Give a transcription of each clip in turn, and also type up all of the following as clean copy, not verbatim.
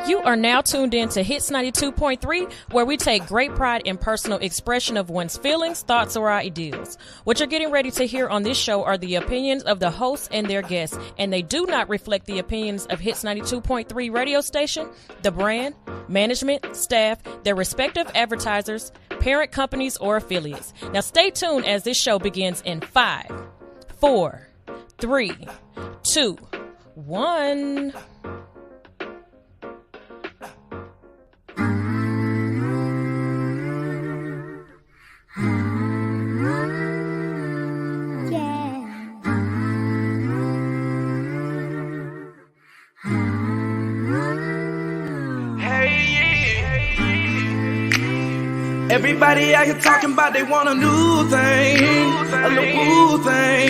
You are now tuned in to Hits 92.3, where we take great pride in personal expression of one's feelings, thoughts, or ideals. What you're getting ready to hear on this show are the opinions of the hosts and their guests, and they do not reflect the opinions of Hits 92.3 radio station, the brand, management, staff, their respective advertisers, parent companies, or affiliates. Now stay tuned as this show begins in 5, 4, 3, 2, 1. Everybody out here talking about they want a new thing, a new thing.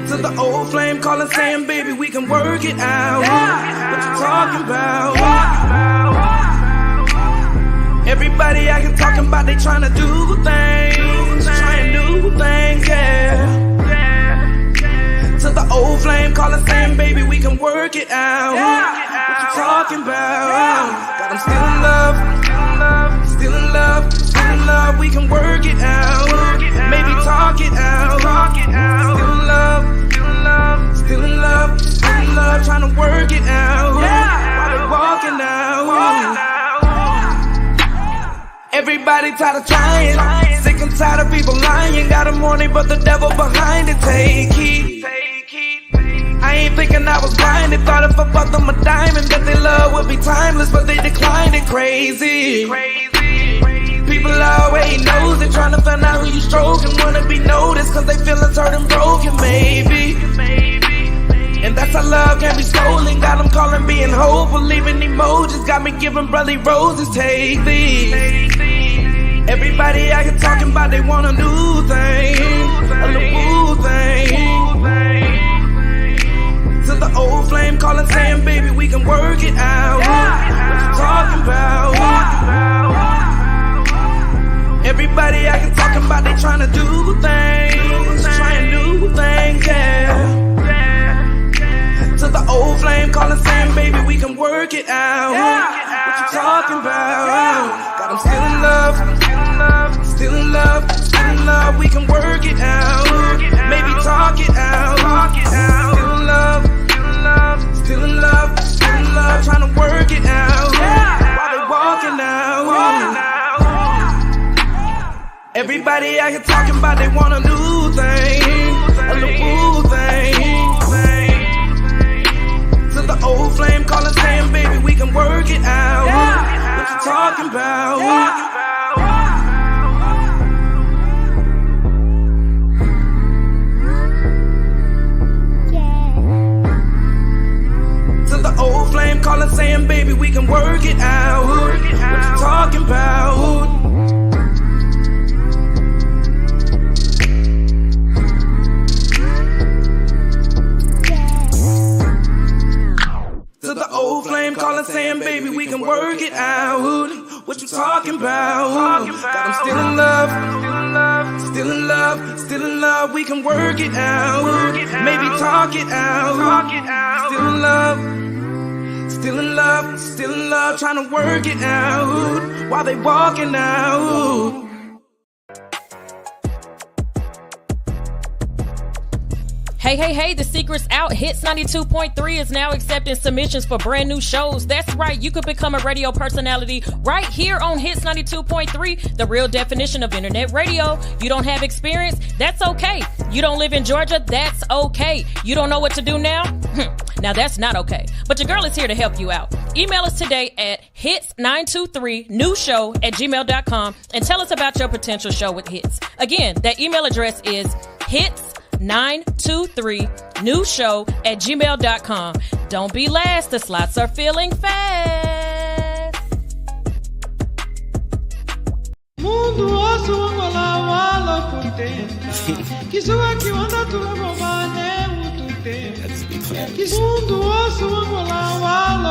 To the old flame calling saying, baby, we can work it out. What you talking about? Everybody out here talking about they trying to do things, trying new things, yeah. To the old flame calling saying, baby, we can work it out. What you talking about? Got 'em still in love. Still in love, still in love, we can work it out. Maybe talk it out. Still in love, still in love, still in love, still in love, trying to work it out. While they walking out. Everybody tired of trying, sick and tired of people lying. Got them horny, but the devil behind it. Take heed. I ain't thinking I was blinded. Thought if I bought them a diamond that their love would be timeless, but they declined it. Crazy. People always knows it, trying to find out who you stroking. Wanna be noticed cause they feelings hurt and broken, maybe. And that's how love can be stolen. Got them calling being hopeful, leaving emojis. Got me giving brotherly roses, take these. Everybody out here talking about they want a new thing, a new thing. To the old flame calling saying, baby, we can work it out. What you talking about? Everybody out here talking about they trying to do things, trying new things, yeah. To the old flame calling saying, baby, we can work it out. What you talking about? Got 'em still in love, still in love, still in love, we can work it out. Maybe talk it out. Still in love, still in love, still in love, trying to work it out. While they walking out. Everybody out here talking about they want a new thing, a new thing. To the old flame calling saying, baby, we can work it out. What you talking about? To the old flame calling saying, baby, we can work it out. What you talking about? To the old flame calling saying, baby, we can work it out. What you talking about? Got 'em still in love, still in love, still in love, we can work it out. Maybe talk it out. Still in love, still in love, still in love, trying to work it out while they walking out. Hey, the secret's out. Hits 92.3 is now accepting submissions for brand new shows. That's right, you could become a radio personality right here on Hits 92.3, the real definition of internet radio. You don't have experience? That's okay. You don't live in Georgia? That's okay. You don't know what to do now? Now that's not okay. But your girl is here to help you out. Email us today at hits923newshow@gmail.com and tell us about your potential show with Hits. Again, that email address is hits923newshow@gmail.com. Don't be last, the slots are filling fast. Mundo osso angola wala contente. Kisua que anda tu romane mundo tempo. Mundo osso angola wala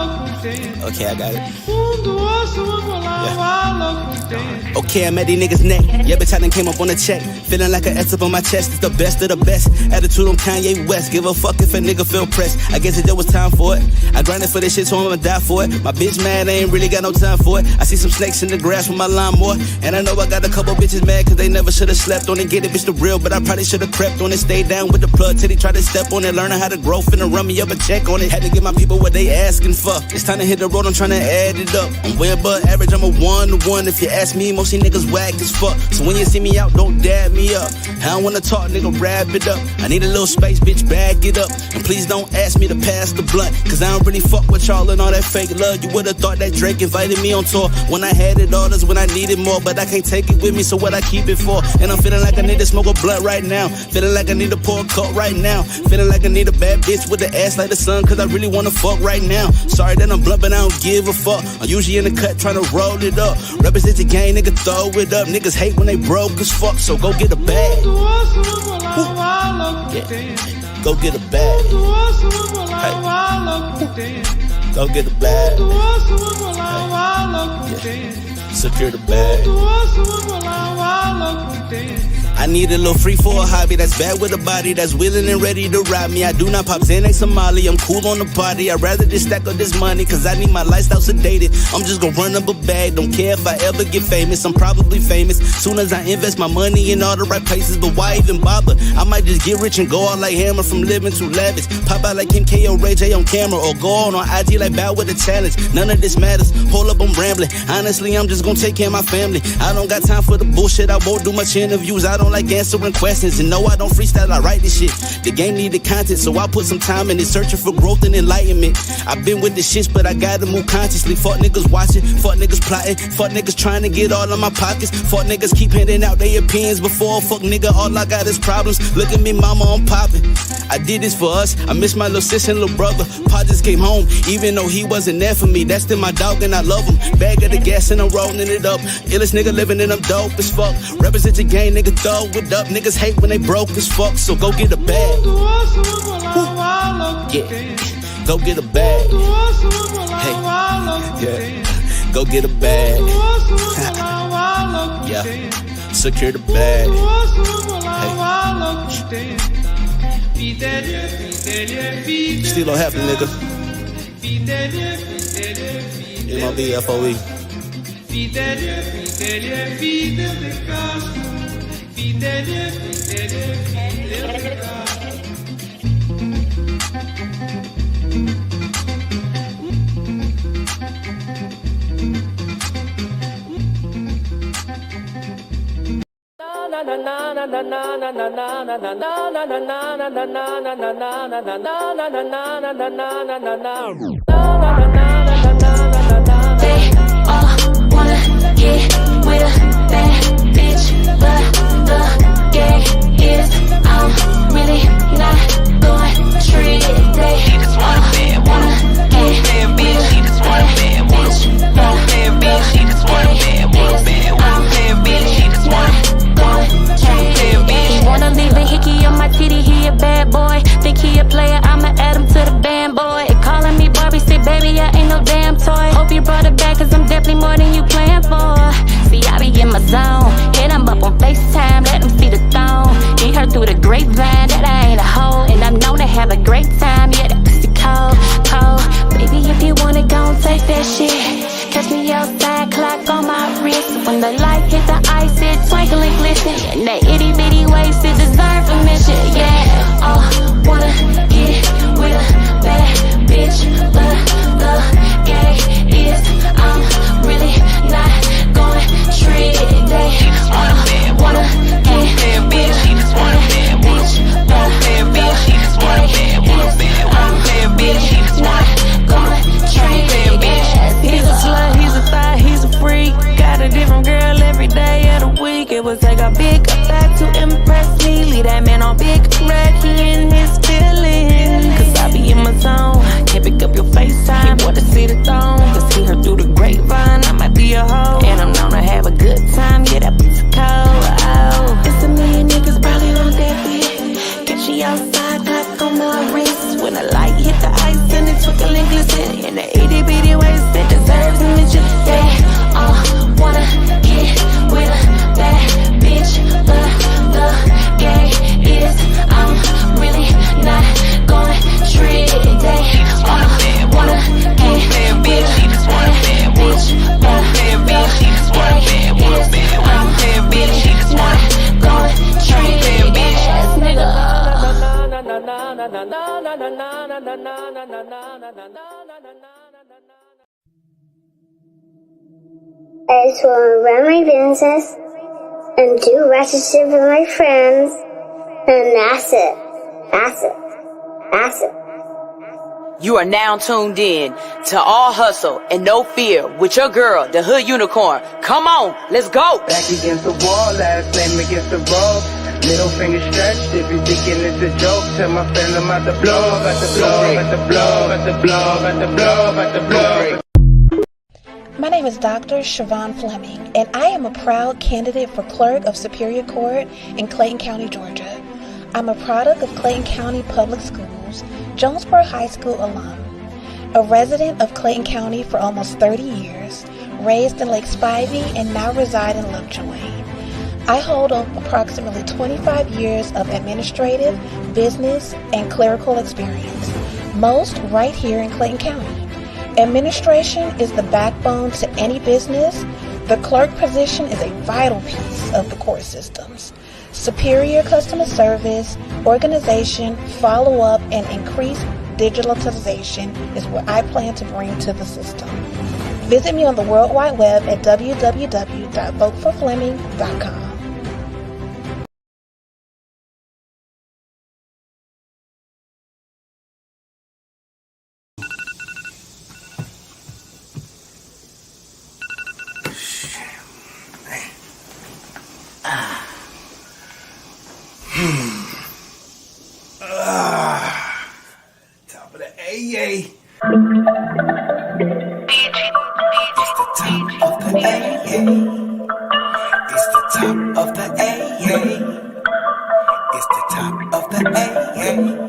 Okay, I got it. Mundo osso angolano contente. Okay, I'm at these niggas' neck. Yeah, bitch, I done came up on a check. Feeling like an S up on my chest. It's the best of the best. Attitude on Kanye West. Give a fuck if a nigga feel pressed. I guess there was time for it. I grinded for this shit, so I'ma die for it. My bitch mad, I ain't really got no time for it. I see some snakes in the grass with my lawnmower. And I know I got a couple bitches mad cause they never should've slept on it. Get it, bitch, the real, but I probably should've crept on it. Stay down with the plug till they try to step on it. Learning how to grow, finna run me up a check on it. Had to give my people what they asking for. It's time to hit the road, I'm trying to add it up. I'm way above average, I'm a 1-to-1. If you ask me, most of these niggas whack as fuck. So when you see me out, don't dab me up. I don't wanna talk, nigga, wrap it up. I need a little space, bitch, bag it up. And please don't ask me to pass the blunt, cause I don't really fuck with y'all and all that fake love. You would've thought that Drake invited me on tour. When I had it all, that's when I needed more. But I can't take it with me, so what I keep it for? And I'm feeling like I need to smoke a blunt right now. Feeling like I need to pour a cup right now. Feeling like I need a bad bitch with the ass like the sun, cause I really wanna fuck right now. Sorry that I'm blunt, but I don't give a fuck. I'm usually in the cut trying to roll it up. Represent the gang, nigga, throw it up. Niggas hate when they broke as fuck, so go get a bag. Yeah. Go get a bag. Hey. Go get a bag. Hey. Yeah. Secure the bag. I need a little free for a hobby that's bad with a body that's willing and ready to ride me. I do not pop Xanax or Molly, I'm cool on the party. I'd rather just stack up this money cause I need my lifestyle sedated. I'm just gonna run up a bag, don't care if I ever get famous. I'm probably famous soon as I invest my money in all the right places. But why even bother? I might just get rich and go out like Hammer from living too lavish. Pop out like Kim K or Ray J on camera, or go on IG like Bow with a challenge. None of this matters, hold up, I'm rambling. Honestly, I'm just gonna take care of my family. I don't got time for the bullshit, I won't do much interviews. I don't like answering questions, and no, I don't freestyle, I write this shit. The game needed content, so I put some time in it, searching for growth and enlightenment. I've been with the shits, but I gotta move consciously. Fuck niggas watching, fuck niggas plotting, fuck niggas trying to get all of my pockets. Fuck niggas keep handing out their opinions before. Fuck nigga, all I got is problems. Look at me, mama, I'm popping. I did this for us, I miss my little sis and little brother. Pa just came home, even though he wasn't there for me. That's still my dog and I love him. Bag of the gas and I'm rolling it up. Illest nigga living and I'm dope as fuck. Represent the game, nigga, throw it up. Niggas hate when they broke as fuck, so go get a bag. Yeah, go get a bag. Hey, yeah, go get a bag. Yeah, secure the bag. Hey, still don't happen, nigga. MLB-FOE. They all wanna get with a bad bitch, but the gay is I'm really not going treat. They all wanna get with a bad bitch, but the gay is I'm really not going treat. Wanna leave a hickey on my titty, he a bad boy. Think he a player, I'ma add him to the band, boy. Calling me Barbie, say baby, I ain't no damn toy. Hope you brought it back, cause I'm definitely more than you planned for. See, I be in my zone, hit him up on FaceTime, let him see the thong. He heard through the grapevine that I ain't a hoe, and I I just want to run my business and do ratchet shit with my friends, and that's it. That's it. That's it. You are now tuned in to All Hustle and No Fear with your girl, the Hood Unicorn. Come on, let's go. Back against the wall, last name against the road. Middle finger stretched, if you thinking it's a joke. Tell my friend I'm at the blow, at the blow, at the blow, at the blow, at the blow, at the blow. My name is Dr. Siobhan Fleming, and I am a proud candidate for Clerk of Superior Court in Clayton County, Georgia. I'm a product of Clayton County Public Schools, Jonesboro High School alum, a resident of Clayton County for almost 30 years, raised in Lake Spivey, and now reside in Lovejoy. I hold approximately 25 years of administrative, business, and clerical experience, most right here in Clayton County. Administration is the backbone to any business. The clerk position is a vital piece of the court systems. Superior customer service, organization, follow-up, and increased digitalization is what I plan to bring to the system. Visit me on the World Wide Web at www.voteforfleming.com. Top of the AA. It's the top of the AA. It's the top of the AA. It's the top of the AA.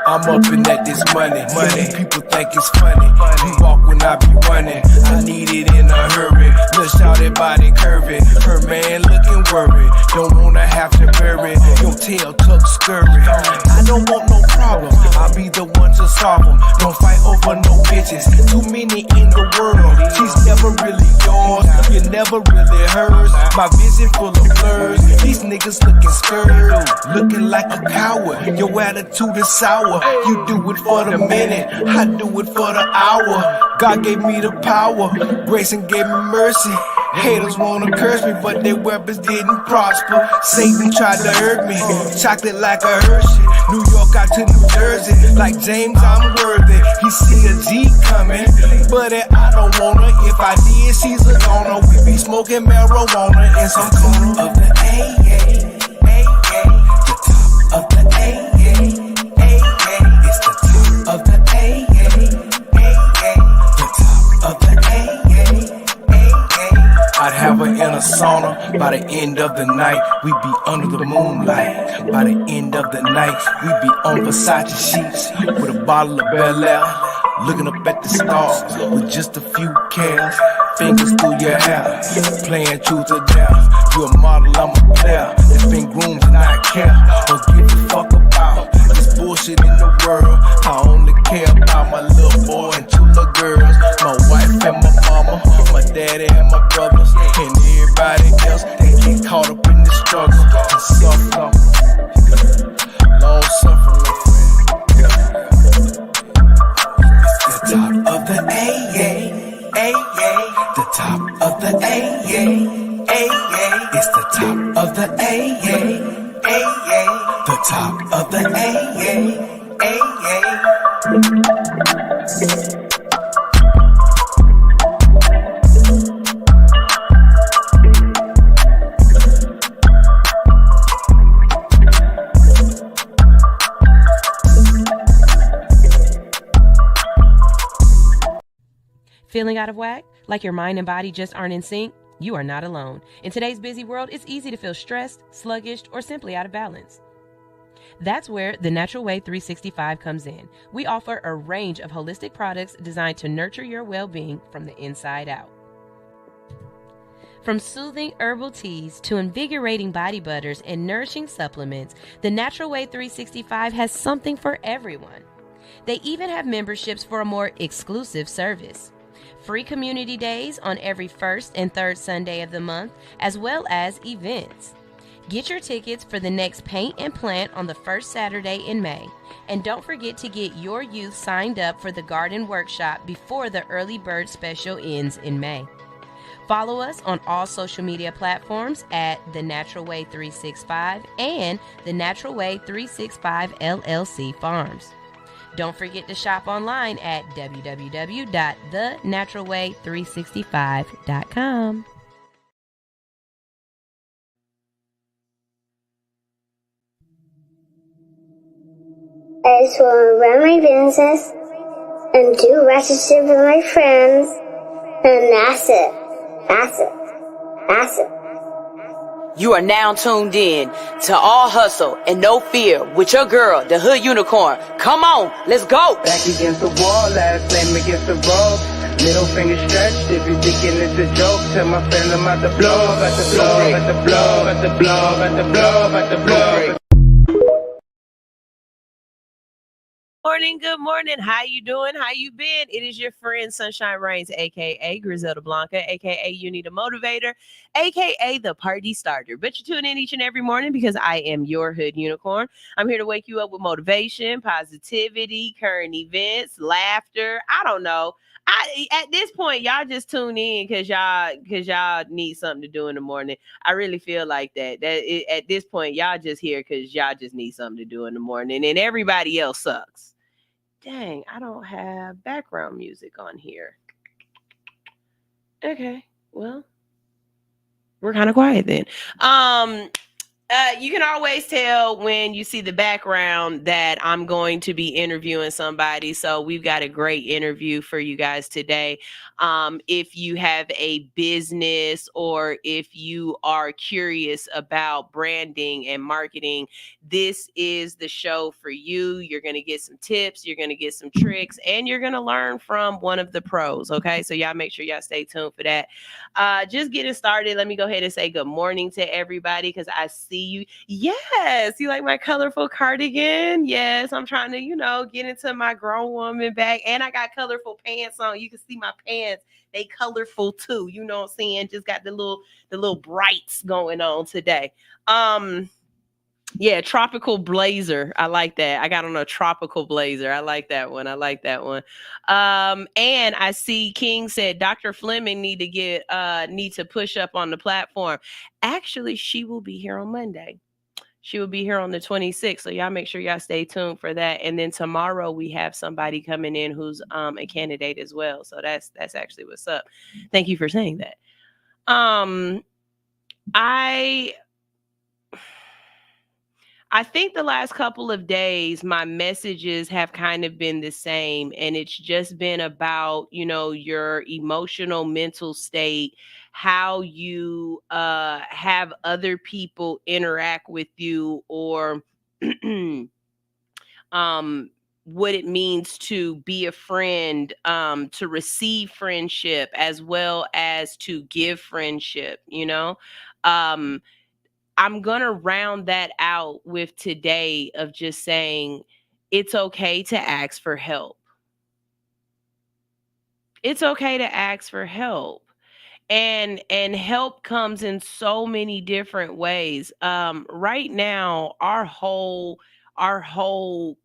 I'm up in that this money. People think it's funny. You walk when I be running. I need it in a hurry. Let's shout it body curvy. Her man looking worried. Don't wanna have to bury. Your tail tuck scurry. I don't want no problem. I'll be the one to solve them. Don't fight over no bitches. Too many in the world. She's never really yours. You're never really hers. My vision full of blurs. These niggas looking scared. Looking like a coward. Your attitude is sour. You do it for the minute, I do it for the hour. God gave me the power, grace and gave me mercy. Haters wanna curse me, but their weapons didn't prosper. Satan tried to hurt me, chocolate like a Hershey. New York out to New Jersey, like James I'm worthy. He see a G coming, but I don't wanna. If I did, she's a goner. We be smoking marijuana in some corner of the AA, the top of the AA. Of the AA, the top of the AA. I'd have her in a sauna by the end of the night. We be under the moonlight. By the end of the night, we be on Versace sheets with a bottle of Bel Air, looking up at the stars with just a few cares. Fingers through your hair, playing truth or dare. You a model, I'm a player. It's been groomed and I care or give a fuck about this bullshit in the world. I only care about my little boy and two little girls. My wife and my mama, my daddy and my brothers, and everybody else. They get caught up in the struggle and suffer. Long suffering, my friend. It's the top of the AA. The top of the AA. It's the top of the AA. The top of the AA. Feeling out of whack? Like your mind and body just aren't in sync? You are not alone. In today's busy world, it's easy to feel stressed, sluggish, or simply out of balance. That's where the Natural Way 365 comes in. We offer a range of holistic products designed to nurture your well-being from the inside out. From soothing herbal teas to invigorating body butters and nourishing supplements, the Natural Way 365 has something for everyone. They even have memberships for a more exclusive service. Free community days on every first and third Sunday of the month, as well as events. Get your tickets for the next Paint and Plant on the first Saturday in May. And don't forget to get your youth signed up for the garden workshop before the early bird special ends in May. Follow us on all social media platforms at The Natural Way 365 and The Natural Way 365 LLC Farms. Don't forget to shop online at www.thenaturalway365.com. I just want to run my business and do ratchet shit with my friends, and that's it. That's it. That's it. You are now tuned in to All Hustle and No Fear with your girl, the Hood Unicorn. Come on, let's go. Back against the wall, last name against the rope. Middle finger stretched, if you're thinking it's a joke, tell my friend I'm about to blow, about to blow, about to blow, about to blow, about to blow, about to blow. Good morning. How you doing? How you been? It is your friend Sunshine Reigns, aka Griselda Blanca, aka You Need a Motivator, aka the Party Starter. But you tune in each and every morning because I am your Hood Unicorn. I'm here to wake you up with motivation, positivity, current events, laughter. I don't know. At this point, y'all just tune in because y'all need something to do in the morning. I really feel like that. At this point, y'all just here because y'all just need something to do in the morning, and everybody else sucks. Dang, I don't have background music on here. Okay, well, we're kind of quiet then. You can always tell when you see the background that I'm going to be interviewing somebody. So we've got a great interview for you guys today. If you have a business or if you are curious about branding and marketing, this is the show for you. You're going to get some tips, you're going to get some tricks, and you're going to learn from one of the pros. Okay, so y'all make sure y'all stay tuned for that. Just getting started, let me go ahead and say good morning to everybody because I see you. Yes, you like my colorful cardigan? Yes, I'm trying to, get into my grown woman bag. And I got colorful pants on. You can see my pants. They colorful too. You know what I'm saying? Just got the little brights going on today. Yeah, tropical blazer. I like that. I got on a tropical blazer. I like that one. And I see King said Dr. Fleming need to push up on the platform. Actually, she will be here on Monday. She will be here on the 26th. So y'all make sure y'all stay tuned for that. And then tomorrow we have somebody coming in who's a candidate as well. So that's actually what's up. Thank you for saying that. I think the last couple of days, my messages have kind of been the same. And it's just been about, your emotional, mental state, how you have other people interact with you, or what it means to be a friend, to receive friendship as well as to give friendship, I'm going to round that out with today of just saying it's okay to ask for help. It's okay to ask for help. And help comes in so many different ways. Right now, our whole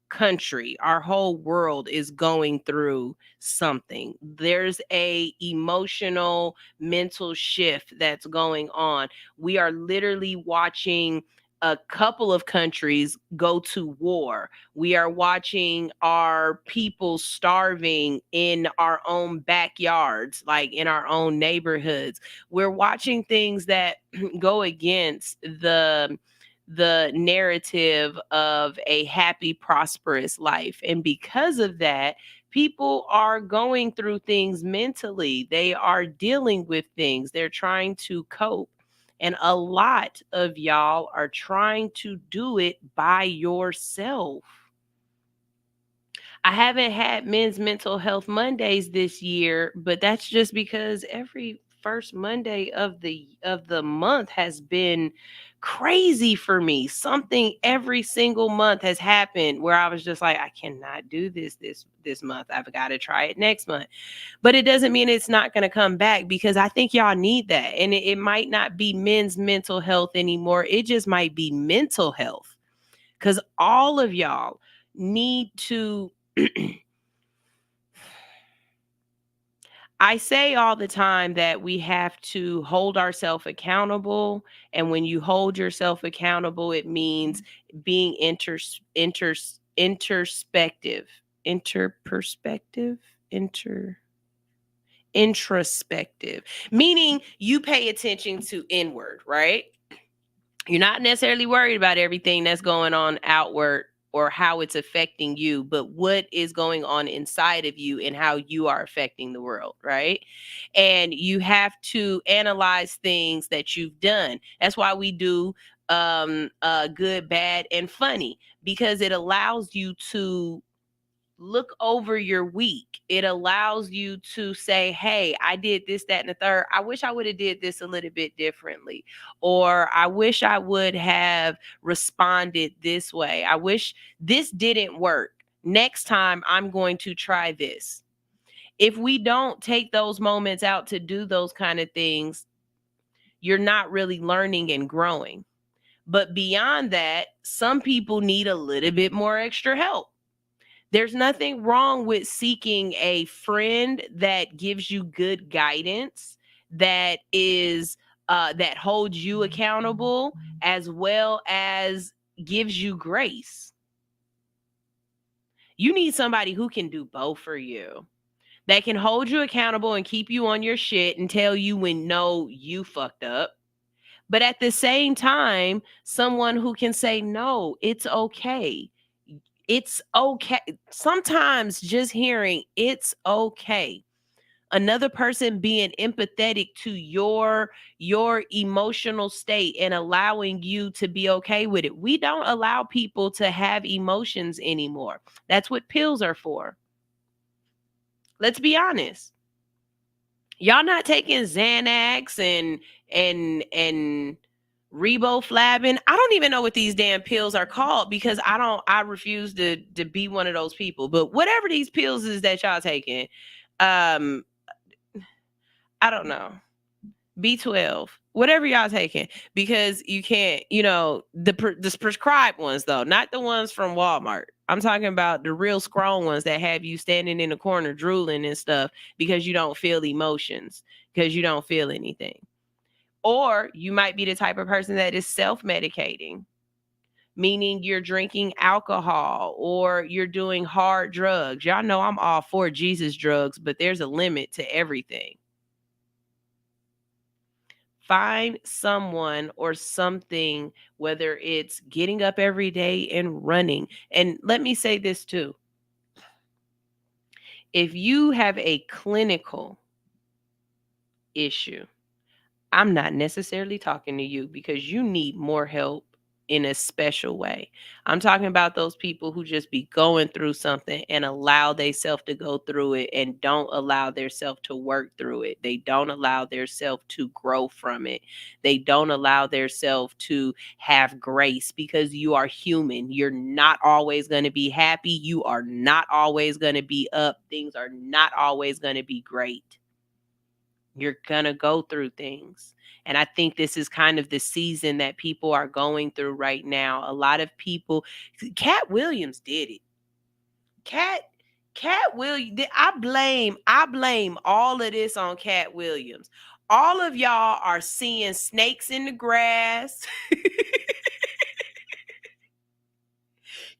country, our whole world is going through something. There's a emotional, mental shift that's going on. We are literally watching a couple of countries go to war. We are watching our people starving in our own backyards, like in our own neighborhoods. We're watching things that go against the narrative of a happy, prosperous life. And because of that, people are going through things mentally. They are dealing with things. They're trying to cope. And a lot of y'all are trying to do it by yourself. I haven't had Men's Mental Health Mondays this year, but that's just because every first Monday of the month has been crazy for me. Something every single month has happened where I was just like, I cannot do this month. I've got to try it next month. But it doesn't mean it's not going to come back, because I think y'all need that. And it might not be men's mental health anymore. It just might be mental health, because all of y'all need to I say all the time that we have to hold ourselves accountable. And when you hold yourself accountable, it means being introspective, introspective, meaning you pay attention to inward, right? You're not necessarily worried about everything that's going on outward or how it's affecting you, but what is going on inside of you and how you are affecting the world, right? And you have to analyze things that you've done. That's why we do good, bad, and funny, because it allows you to look over your week. It allows you to say, hey, I did this, that, and the third. I wish I would have did this a little bit differently. Or I wish I would have responded this way. I wish this didn't work. Next time I'm going to try this. If we don't take those moments out to do those kind of things, you're not really learning and growing. But beyond that, some people need a little bit more extra help. There's nothing wrong with seeking a friend that gives you good guidance, that is that holds you accountable, as well as gives you grace. You need somebody who can do both for you, that can hold you accountable and keep you on your shit and tell you when no, you fucked up. But at the same time, someone who can say, no, it's okay. It's okay. Sometimes just hearing it's okay, another person being empathetic to your emotional state and allowing you to be okay with it. We don't allow people to have emotions anymore. That's what pills are for. Let's be honest. Y'all not taking Xanax and riboflavin. I don't even know what these damn pills are called, because I refuse to be one of those people. But whatever these pills is that y'all taking, I don't know. B12, whatever y'all taking, because you can't, the prescribed ones though, not the ones from Walmart. I'm talking about the real strong ones that have you standing in the corner drooling and stuff because you don't feel emotions, because you don't feel anything. Or you might be the type of person that is self-medicating, meaning you're drinking alcohol or you're doing hard drugs. Y'all know I'm all for Jesus drugs, but there's a limit to everything. Find someone or something, whether it's getting up every day and running. And let me say this too. If you have a clinical issue, I'm not necessarily talking to you, because you need more help in a special way. I'm talking about those people who just be going through something and allow themselves to go through it and don't allow themselves to work through it. They don't allow themselves to grow from it. They don't allow themselves to have grace, because you are human. You're not always going to be happy. You are not always going to be up. Things are not always going to be great. You're going to go through things. And I think this is kind of the season that people are going through right now. A lot of people, Cat Williams did it. Cat Williams, I blame all of this on Cat Williams. All of y'all are seeing snakes in the grass.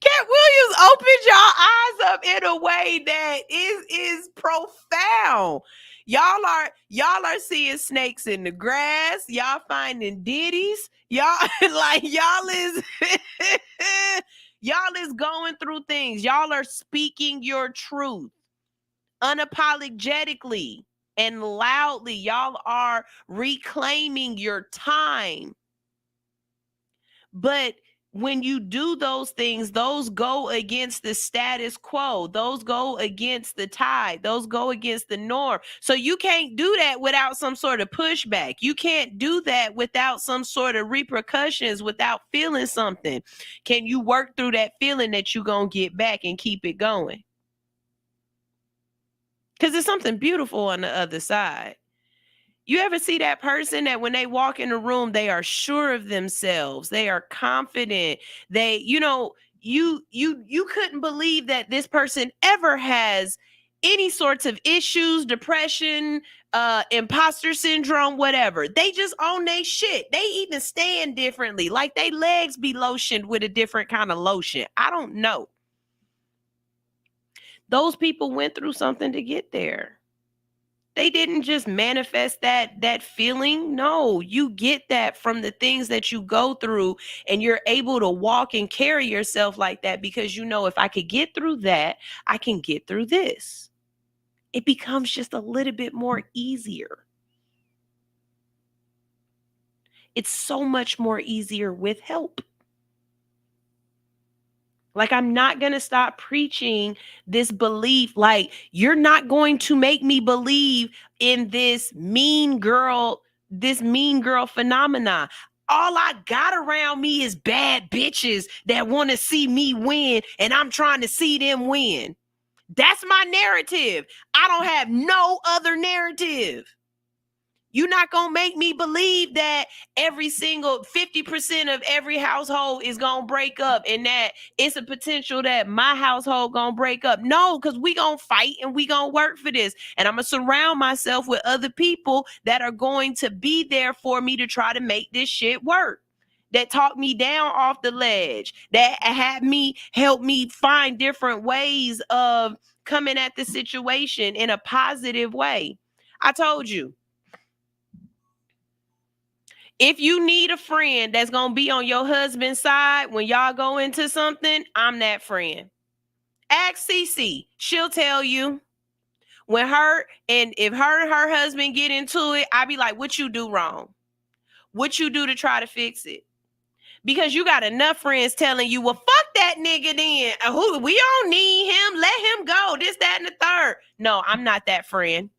Cat Williams opened y'all eyes up in a way that is profound. Y'all are seeing snakes in the grass. Y'all finding ditties. Y'all y'all is y'all is going through things. Y'all are speaking your truth unapologetically and loudly. Y'all are reclaiming your time. But when you do those things, those go against the status quo. Those go against the tide. Those go against the norm. So you can't do that without some sort of pushback. You can't do that without some sort of repercussions, without feeling something. Can you work through that feeling that you're going to get back and keep it going? Because there's something beautiful on the other side. You ever see that person that when they walk in the room, they are sure of themselves. They are confident. They, you couldn't believe that this person ever has any sorts of issues, depression, imposter syndrome, whatever. They just own their shit. They even stand differently. Like they legs be lotioned with a different kind of lotion. I don't know. Those people went through something to get there. They didn't just manifest that feeling. No, you get that from the things that you go through, and you're able to walk and carry yourself like that because you know if I could get through that, I can get through this. It becomes just a little bit more easier. It's so much more easier with help. Like, I'm not going to stop preaching this belief. Like, you're not going to make me believe in this mean girl phenomena. All I got around me is bad bitches that want to see me win, and I'm trying to see them win. That's my narrative. I don't have no other narrative. You're not going to make me believe that every single 50% of every household is going to break up and that it's a potential that my household going to break up. No, because we going to fight and we going to work for this. And I'm going to surround myself with other people that are going to be there for me to try to make this shit work. That talk me down off the ledge, that help me find different ways of coming at the situation in a positive way. I told you. If you need a friend that's going to be on your husband's side when y'all go into something, I'm that friend. Ask Cece. She'll tell you. When if her and her husband get into it, I be like, what you do wrong? What you do to try to fix it? Because you got enough friends telling you, well, fuck that nigga then. We don't need him. Let him go. This, that, and the third. No, I'm not that friend.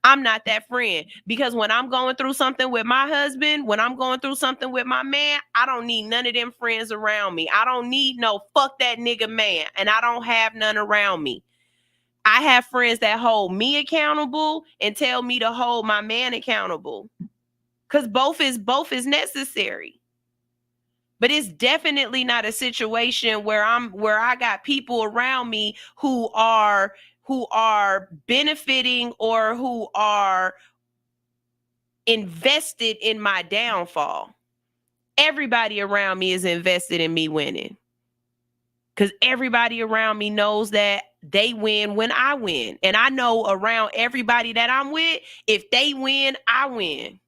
I'm not that friend. Because when I'm going through something with my husband, when I'm going through something with my man, I don't need none of them friends around me. I don't need no fuck that nigga man. And I don't have none around me. I have friends that hold me accountable and tell me to hold my man accountable. Because both is necessary. But it's definitely not a situation where I got people around me who are benefiting or who are invested in my downfall. Everybody around me is invested in me winning. Because everybody around me knows that they win when I win. And I know around everybody that I'm with, if they win, I win.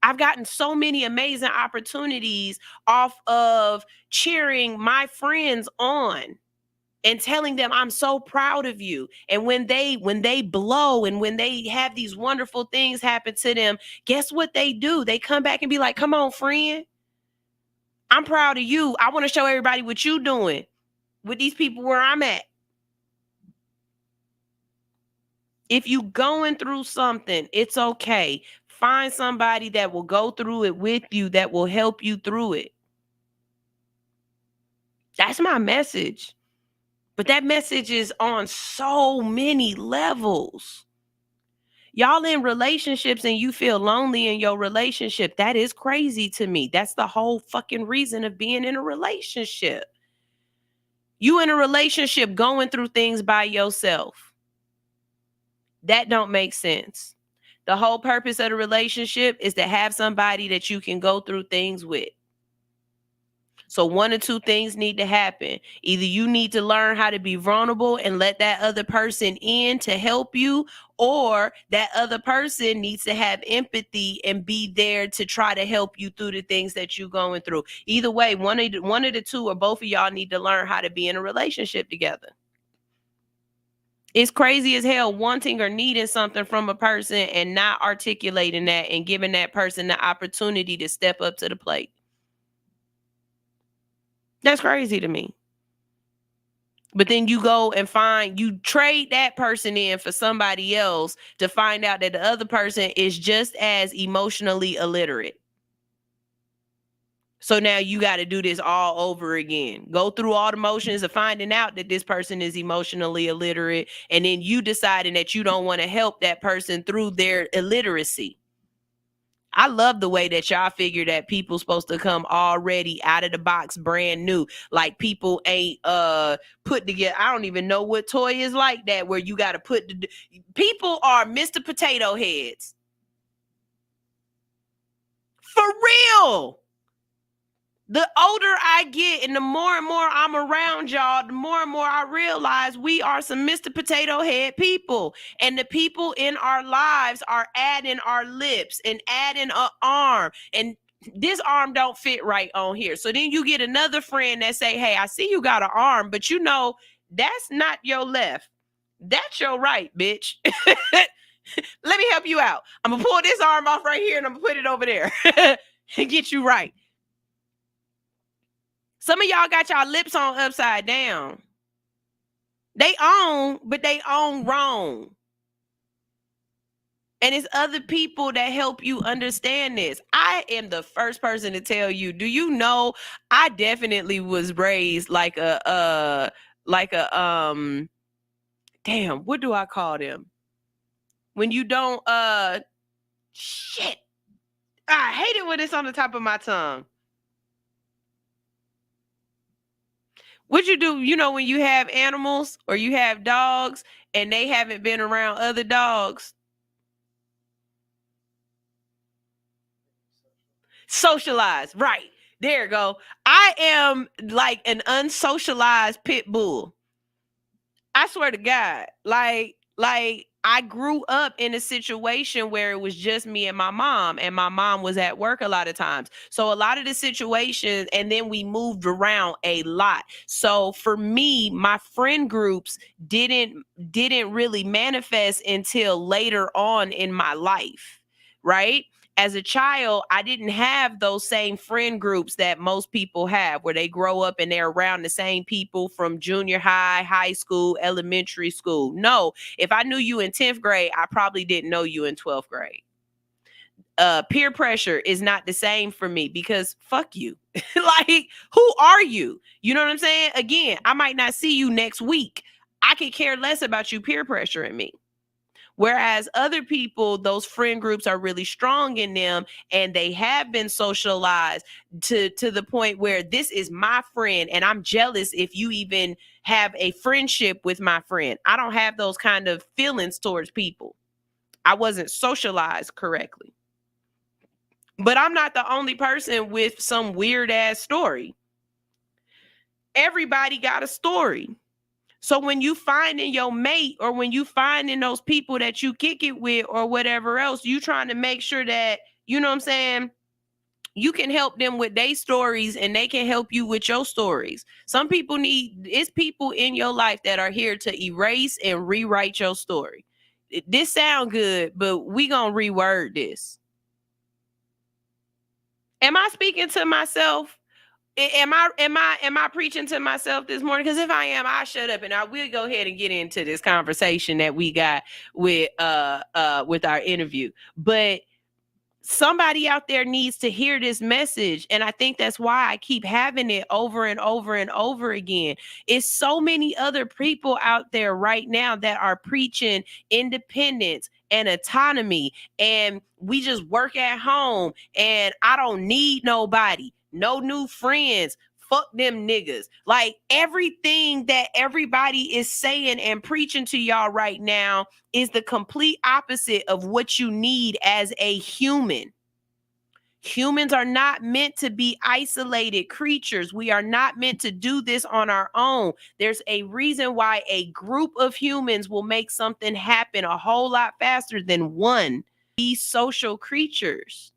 I've gotten so many amazing opportunities off of cheering my friends on and telling them I'm so proud of you. And when they blow and when they have these wonderful things happen to them, guess what they do? They come back and be like, come on, friend. I'm proud of you. I want to show everybody what you doing with these people where I'm at. If you going through something, it's okay. Find somebody that will go through it with you, that will help you through it. That's my message. But that message is on so many levels. Y'all in relationships and you feel lonely in your relationship. That is crazy to me. That's the whole fucking reason of being in a relationship. You in a relationship going through things by yourself. That don't make sense. The whole purpose of the relationship is to have somebody that you can go through things with. So one or two things need to happen. Either you need to learn how to be vulnerable and let that other person in to help you, or that other person needs to have empathy and be there to try to help you through the things that you're going through. Either way, one of the two or both of y'all need to learn how to be in a relationship together. It's crazy as hell wanting or needing something from a person and not articulating that and giving that person the opportunity to step up to the plate. That's crazy to me. But then you go and you trade that person in for somebody else to find out that the other person is just as emotionally illiterate. So now you got to do this all over again. Go through all the motions of finding out that this person is emotionally illiterate, and then you deciding that you don't want to help that person through their illiteracy. I love the way that y'all figure that people supposed to come already out of the box brand new. Like people ain't put together. I don't even know what toy is like that where you got to put people are Mr. Potato Heads. For real. The older I get and the more and more I'm around y'all, the more and more I realize we are some Mr. Potato Head people. And the people in our lives are adding our lips and adding an arm. And this arm don't fit right on here. So then you get another friend that say, hey, I see you got an arm, but you know, that's not your left. That's your right, bitch. Let me help you out. I'm going to pull this arm off right here and I'm going to put it over there and get you right. Some of y'all got y'all lips on upside down. They own, but they own wrong. And it's other people that help you understand this. I am the first person to tell you, do you know, I definitely was raised like a damn, what do I call them? When you don't, shit. I hate it when it's on the top of my tongue. What you do, you know, when you have animals or you have dogs and they haven't been around other dogs? Socialize, right. There you go. I am like an unsocialized pit bull. I swear to God, like I grew up in a situation where it was just me and my mom was at work a lot of times. So a lot of the situations, and then we moved around a lot. So for me, my friend groups didn't really manifest until later on in my life, right? As a child, I didn't have those same friend groups that most people have, where they grow up and they're around the same people from junior high, high school, elementary school. No, if I knew you in 10th grade, I probably didn't know you in 12th grade. Peer pressure is not the same for me because fuck you. Like, who are you? You know what I'm saying? Again, I might not see you next week. I could care less about you peer pressuring me. Whereas other people, those friend groups are really strong in them and they have been socialized to the point where this is my friend and I'm jealous if you even have a friendship with my friend. I don't have those kind of feelings towards people. I wasn't socialized correctly. But I'm not the only person with some weird ass story. Everybody got a story. So when you find in your mate or when you find in those people that you kick it with or whatever else, you trying to make sure that, you know what I'm saying, you can help them with their stories and they can help you with your stories. Some people it's people in your life that are here to erase and rewrite your story. This sound good, but we gonna reword this. Am I speaking to myself? Am I preaching to myself this morning? Because if I am, I'll shut up and I will go ahead and get into this conversation that we got with our interview. But somebody out there needs to hear this message. And I think that's why I keep having it over and over and over again. It's so many other people out there right now that are preaching independence and autonomy. And we just work at home and I don't need nobody. No new friends. Fuck them niggas. Like everything that everybody is saying and preaching to y'all right now is the complete opposite of what you need as a human. Humans are not meant to be isolated creatures. We are not meant to do this on our own. There's a reason why a group of humans will make something happen a whole lot faster than one. These social creatures.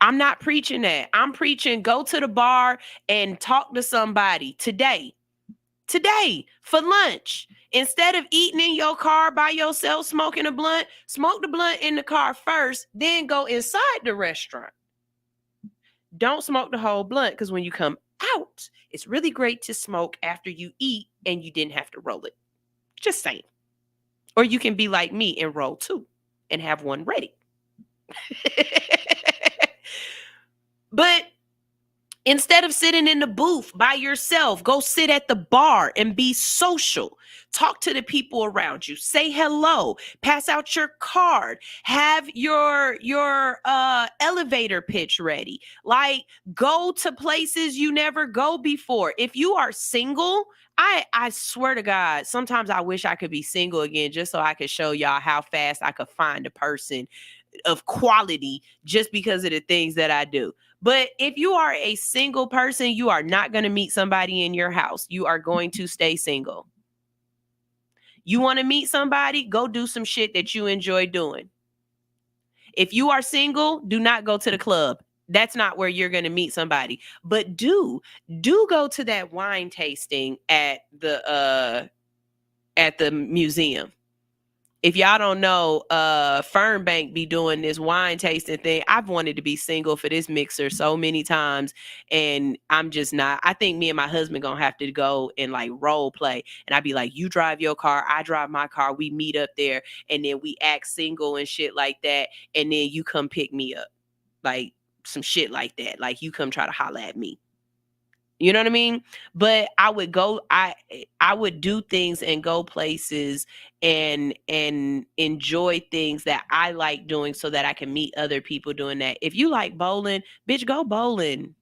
I'm not preaching that. I'm preaching go to the bar and talk to somebody today for lunch. Instead of eating in your car by yourself, smoking a blunt, smoke the blunt in the car first, then go inside the restaurant. Don't smoke the whole blunt because when you come out. It's really great to smoke after you eat and you didn't have to roll it. Just saying. Or you can be like me and roll two and have one ready. But instead of sitting in the booth by yourself, go sit at the bar and be social. Talk to the people around you. Say hello. Pass out your card. Have your elevator pitch ready. Like, go to places you never go before. If you are single, I swear to God, sometimes I wish I could be single again just so I could show y'all how fast I could find a person of quality just because of the things that I do. But if you are a single person, you are not going to meet somebody in your house. You are going to stay single. You want to meet somebody? Go do some shit that you enjoy doing. If you are single, do not go to the club. That's not where you're going to meet somebody. But do go to that wine tasting at the museum. If y'all don't know, Fernbank be doing this wine tasting thing. I've wanted to be single for this mixer so many times, and I'm just not. I think me and my husband gonna have to go and like role play. And I'd be like, you drive your car, I drive my car. We meet up there, and then we act single and shit like that. And then you come pick me up, like some shit like that. Like you come try to holler at me. You know what I mean? But I would go, I would do things and go places and enjoy things that I like doing so that I can meet other people doing that. If you like bowling, bitch, go bowling.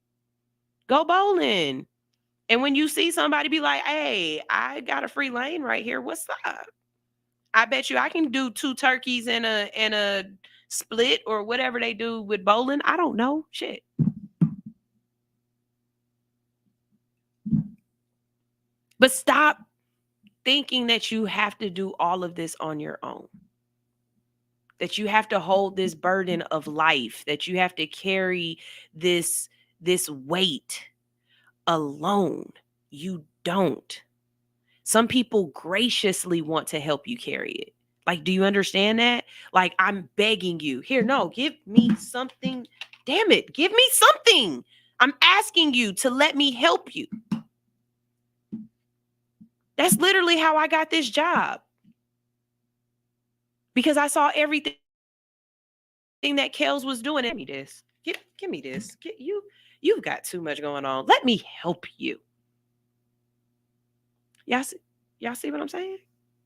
Go bowling. And when you see somebody, be like, hey, I got a free lane right here. What's up? I bet you I can do 2 turkeys and a split or whatever they do with bowling. I don't know. Shit. But stop thinking that you have to do all of this on your own. That you have to hold this burden of life, that you have to carry this weight alone. You don't. Some people graciously want to help you carry it. Like, do you understand that? Like, I'm begging you. Here, no, give me something. Damn it, give me something. I'm asking you to let me help you. That's literally how I got this job. Because I saw everything that Kels was doing. Give me this. Give me this. You've got too much going on. Let me help you. Y'all see what I'm saying?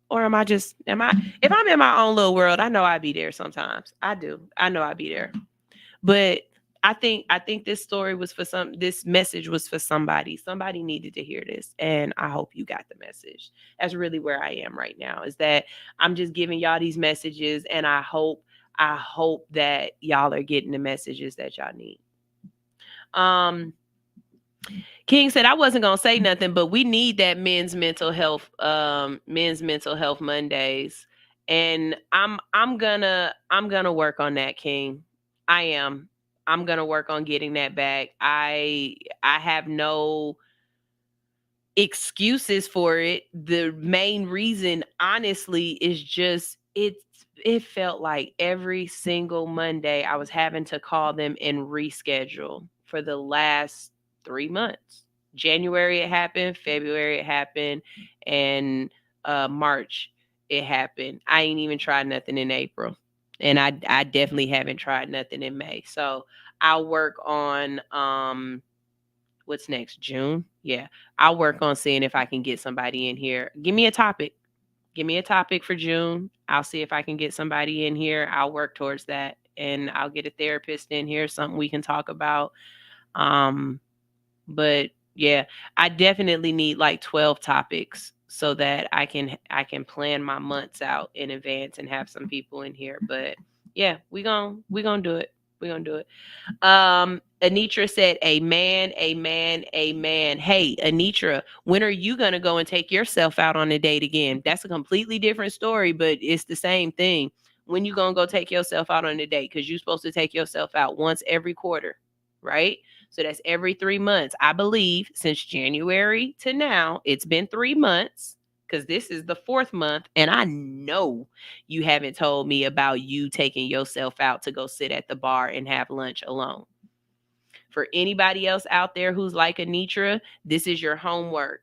Or if I'm in my own little world, I know I'd be there sometimes. I do. I know I'd be there. But I think this story was this message was for somebody. Somebody needed to hear this. And I hope you got the message. That's really where I am right now, is that I'm just giving y'all these messages. And I hope that y'all are getting the messages that y'all need. King said, I wasn't going to say nothing, but we need that men's mental health Mondays. And I'm gonna work on that, King. I am. I'm gonna work on getting that back. I have no excuses for it. The main reason, honestly, is just it felt like every single Monday I was having to call them and reschedule for the last 3 months. January it happened, February it happened, and March it happened. I ain't even tried nothing in April. And I definitely haven't tried nothing in May. So I'll work on what's next? June? Yeah. I'll work on seeing if I can get somebody in here. Give me a topic. Give me a topic for June. I'll see if I can get somebody in here. I'll work towards that. And I'll get a therapist in here, something we can talk about. But yeah, I definitely need like 12 topics so that I can plan my months out in advance and have some people in here. But yeah, we gonna do it. We're gonna do it. Anitra said, amen, amen, amen. Hey, Anitra, when are you gonna go and take yourself out on a date again? That's a completely different story, but it's the same thing. When you gonna go take yourself out on a date? Because you're supposed to take yourself out once every quarter, right? So that's every 3 months. I believe since January to now, it's been 3 months, because this is the 4th month. And I know you haven't told me about you taking yourself out to go sit at the bar and have lunch alone. For anybody else out there who's like Anitra, this is your homework.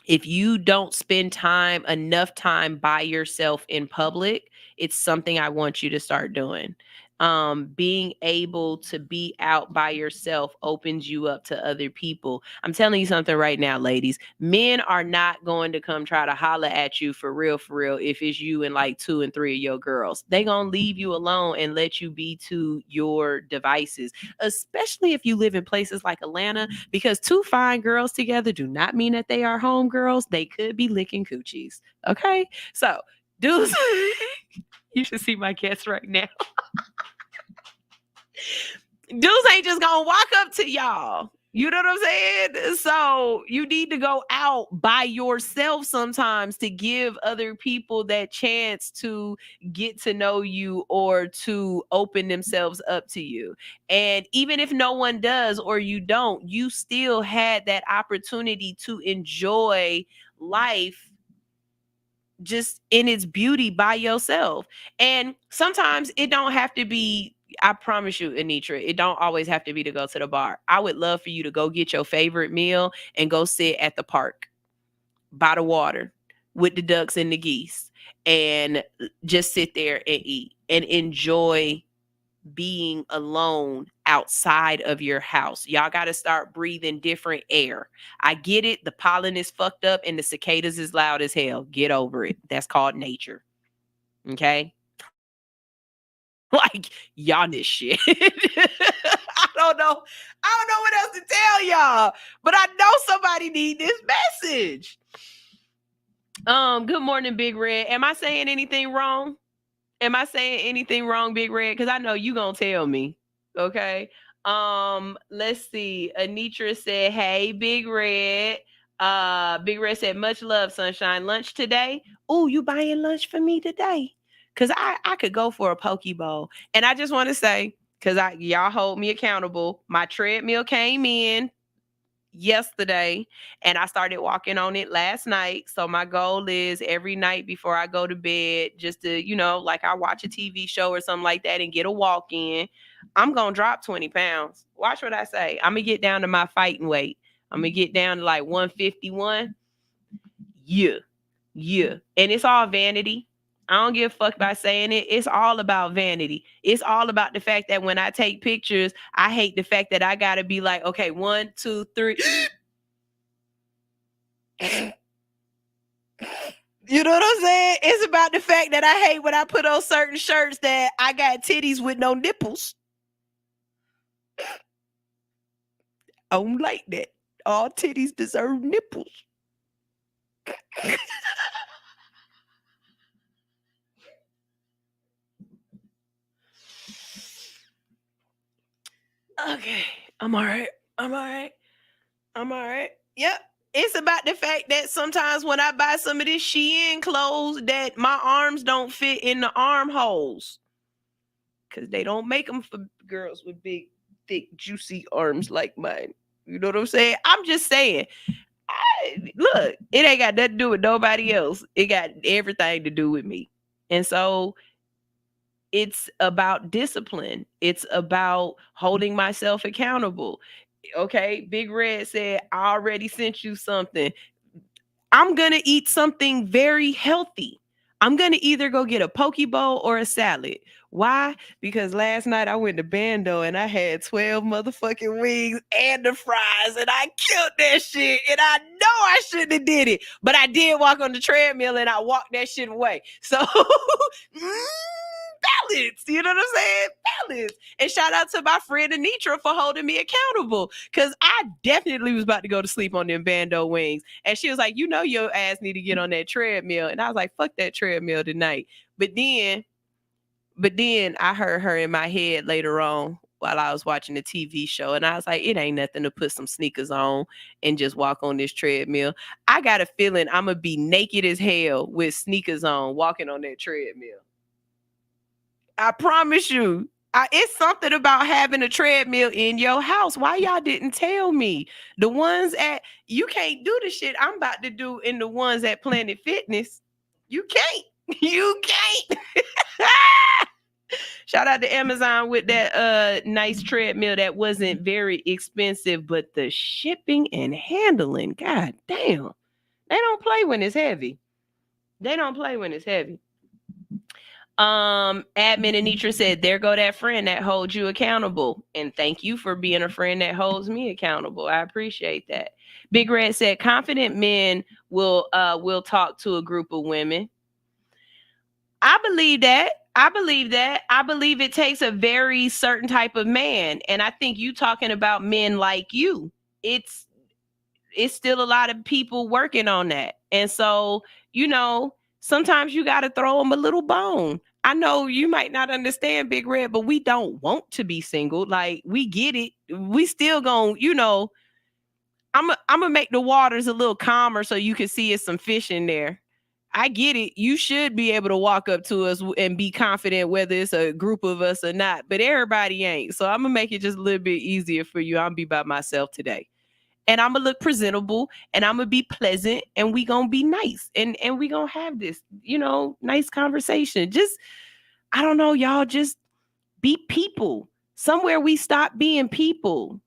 If you don't spend enough time by yourself in public, it's something I want you to start doing. Being able to be out by yourself opens you up to other people. I'm telling you something right now, ladies. Men are not going to come try to holler at you for real, if it's you and like 2 and 3 of your girls. They gonna leave you alone and let you be to your devices, especially if you live in places like Atlanta, because 2 fine girls together do not mean that they are home girls. They could be licking coochies. Okay? So, dudes, you should see my guests right now. Dudes ain't just gonna walk up to y'all. You know what I'm saying? So you need to go out by yourself sometimes to give other people that chance to get to know you or to open themselves up to you. And even if no one does or you don't, you still had that opportunity to enjoy life just in its beauty by yourself. And sometimes it don't have to be, I promise you, Anitra, it don't always have to be to go to the bar. I would love for you to go get your favorite meal and go sit at the park by the water with the ducks and the geese and just sit there and eat and enjoy being alone outside of your house. Y'all got to start breathing different air. I get it. The pollen is fucked up and the cicadas is loud as hell. Get over it. That's called nature. Okay? Like, y'all this shit. I don't know what else to tell y'all, but I know somebody need this message. Good morning, Big Red. Am I saying anything wrong? Am I saying anything wrong, Big Red? Because I know you gonna tell me. Okay. Let's see. Anitra said, hey, Big Red. Big Red said, much love, sunshine. Lunch today? Oh, you buying lunch for me today? Because I could go for a poke bowl. And I just want to say, because y'all hold me accountable. My treadmill came in yesterday and I started walking on it last night. So my goal is every night before I go to bed, just to, like I watch a TV show or something like that and get a walk in. I'm going to drop 20 pounds. Watch what I say. I'm going to get down to my fighting weight. I'm going to get down to like 151. Yeah. And it's all vanity. I don't give a fuck about saying it. It's all about vanity. It's all about the fact that when I take pictures, I hate the fact that I got to be like, okay, 1, 2, 3. You know what I'm saying? It's about the fact that I hate when I put on certain shirts that I got titties with no nipples. I don't like that. All titties deserve nipples. Okay, I'm all right. Yep. It's about the fact that sometimes when I buy some of this Shein clothes that my arms don't fit in the armholes. Because they don't make them for girls with big, thick, juicy arms like mine. You know what I'm saying? I'm just saying. Look, it ain't got nothing to do with nobody else. It got everything to do with me. And so it's about discipline. It's about holding myself accountable. Okay, Big Red said, I already sent you something. I'm going to eat something very healthy. I'm going to either go get a poke bowl or a salad. Why? Because last night I went to Bando and I had 12 motherfucking wings and the fries and I killed that shit. And I know I shouldn't have did it, but I did walk on the treadmill and I walked that shit away. So balance, you know what I'm saying? Balance. And shout out to my friend Anitra for holding me accountable, because I definitely was about to go to sleep on them Bando wings. And she was like, your ass need to get on that treadmill. And I was like, fuck that treadmill tonight. But then I heard her in my head later on while I was watching the TV show. And I was like, it ain't nothing to put some sneakers on and just walk on this treadmill. I got a feeling I'm going to be naked as hell with sneakers on walking on that treadmill. I promise you. It's something about having a treadmill in your house. Why y'all didn't tell me? The ones you can't do the shit I'm about to do in the ones at Planet Fitness. You can't. Shout out to Amazon with that nice treadmill that wasn't very expensive, but the shipping and handling, god damn. They don't play when it's heavy. Admin Anitra said, there go that friend that holds you accountable. And thank you for being a friend that holds me accountable. I appreciate that. Big Red said, confident men will talk to a group of women. I believe that. I believe it takes a very certain type of man. And I think you talking about men like you, it's still a lot of people working on that. And so, sometimes you got to throw them a little bone. I know you might not understand, Big Red, but we don't want to be single. Like, we get it. We still gonna, I'm gonna make the waters a little calmer so you can see it's some fish in there. I get it. You should be able to walk up to us and be confident whether it's a group of us or not, but everybody ain't. So I'm gonna make it just a little bit easier for you. I'm be by myself today. And I'm gonna look presentable and I'm gonna be pleasant and we gonna be nice and we gonna have this, nice conversation. Just, I don't know, y'all, just be people. Somewhere we stop being people.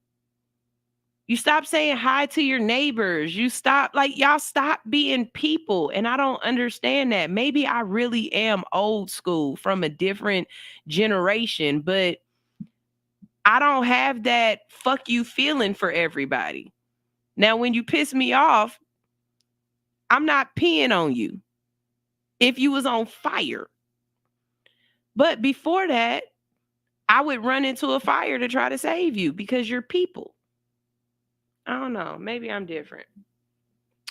You stop saying hi to your neighbors. You stop being people. And I don't understand that. Maybe I really am old school from a different generation, but I don't have that fuck you feeling for everybody. Now, when you piss me off, I'm not peeing on you if you was on fire. But before that, I would run into a fire to try to save you because you're people. I don't know. Maybe I'm different.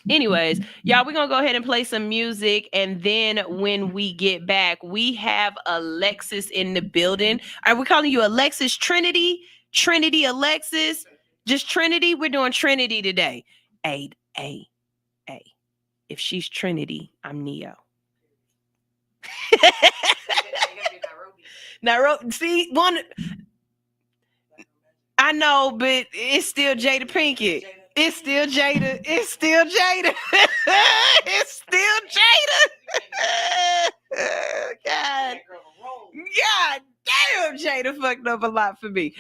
Anyways, y'all, we're going to go ahead and play some music. And then when we get back, we have Alexis in the building. Are we calling you Alexis Trinity? Trinity Alexis? Just Trinity? We're doing Trinity today. A. If she's Trinity, I'm Neo. Nairobi. See, one. I know, but it's still Jada Pinkett. It's still Jada. It's still Jada. God damn, Jada fucked up a lot for me.